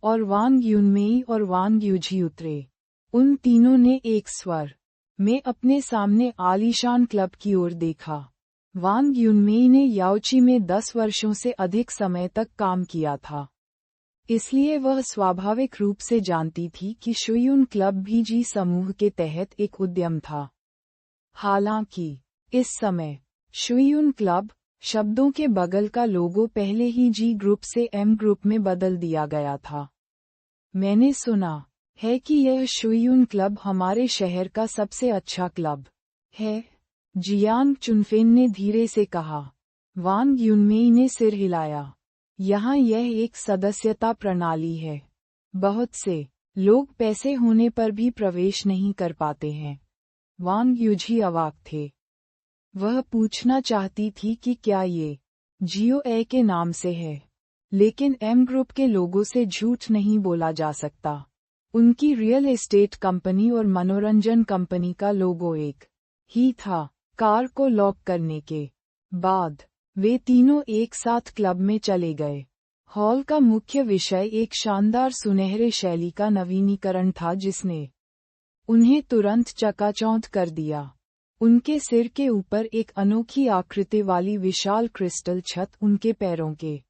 और वांग युनमेई और वांग युजी उतरे। उन तीनों ने एक स्वर में अपने सामने आलीशान क्लब की ओर देखा। वांग युनमेई ने याओची में 10 वर्षों से अधिक समय तक काम किया था, इसलिए वह स्वाभाविक रूप से जानती थी कि शुइयुन क्लब भी जी समूह के तहत एक उद्यम था। हालांकि इस समय शुइयुन क्लब शब्दों के बगल का लोगो पहले ही जी ग्रुप से एम ग्रुप में बदल दिया गया था। मैंने सुना है कि यह शुइयुन क्लब हमारे शहर का सबसे अच्छा क्लब है, जियांग चुनफेन ने धीरे से कहा। वांग युनमेई ने सिर हिलाया। यहाँ यह एक सदस्यता प्रणाली है। बहुत से लोग पैसे होने पर भी प्रवेश नहीं कर पाते हैं। वांग युजी अवाक थे। वह पूछना चाहती थी कि क्या ये जियो ए के नाम से है, लेकिन एम ग्रुप के लोगों से झूठ नहीं बोला जा सकता। उनकी रियल एस्टेट कंपनी और मनोरंजन कंपनी का लोगो एक ही था। कार को लॉक करने के बाद वे तीनों एक साथ क्लब में चले गए। हॉल का मुख्य विषय एक शानदार सुनहरे शैली का नवीनीकरण था जिसने उन्हें तुरंत चकाचौंध कर दिया। उनके सिर के ऊपर एक अनोखी आकृति वाली विशाल क्रिस्टल छत उनके पैरों के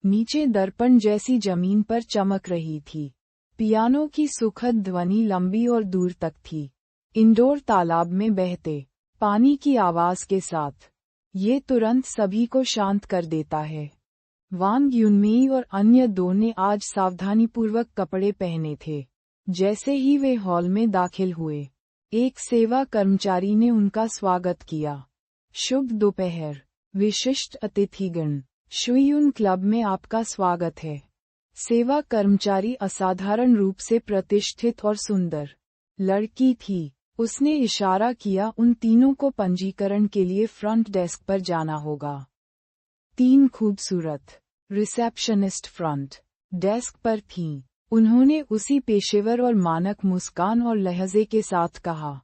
नीचे दर्पण जैसी जमीन पर चमक रही थी। पियानो की सुखद ध्वनि लंबी और दूर तक थी। इंडोर तालाब में बहते पानी की आवाज के साथ ये तुरंत सभी को शांत कर देता है। वांग युनमेई और अन्य दो ने आज सावधानीपूर्वक कपड़े पहने थे। जैसे ही वे हॉल में दाखिल हुए, एक सेवा कर्मचारी ने उनका स्वागत किया। शुभ दोपहर, विशिष्ट अतिथिगण, शुइयुन क्लब में आपका स्वागत है। सेवा कर्मचारी असाधारण रूप से प्रतिष्ठित और सुंदर लड़की थी। उसने इशारा किया उन तीनों को पंजीकरण के लिए फ्रंट डेस्क पर जाना होगा। 3 खूबसूरत रिसेप्शनिस्ट फ्रंट डेस्क पर थीं। उन्होंने उसी पेशेवर और मानक मुस्कान और लहजे के साथ कहा,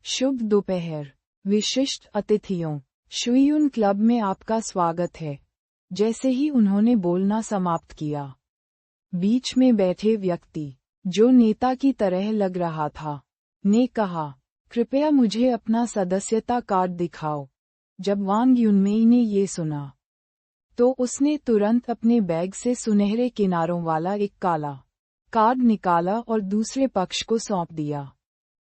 शुभ दोपहर, विशिष्ट अतिथियों, शुइयुन क्लब में आपका स्वागत है। जैसे ही उन्होंने बोलना समाप्त किया, बीच में बैठे व्यक्ति, जो नेता की तरह लग रहा था, ने कहा, कृपया मुझे अपना सदस्यता कार्ड दिखाओ। जब वांग युनमेई ने ये सुना, तो उसने तुरंत अपने बैग से सुनहरे किनारों वाला एक काला कार्ड निकाला और दूसरे पक्ष को सौंप दिया।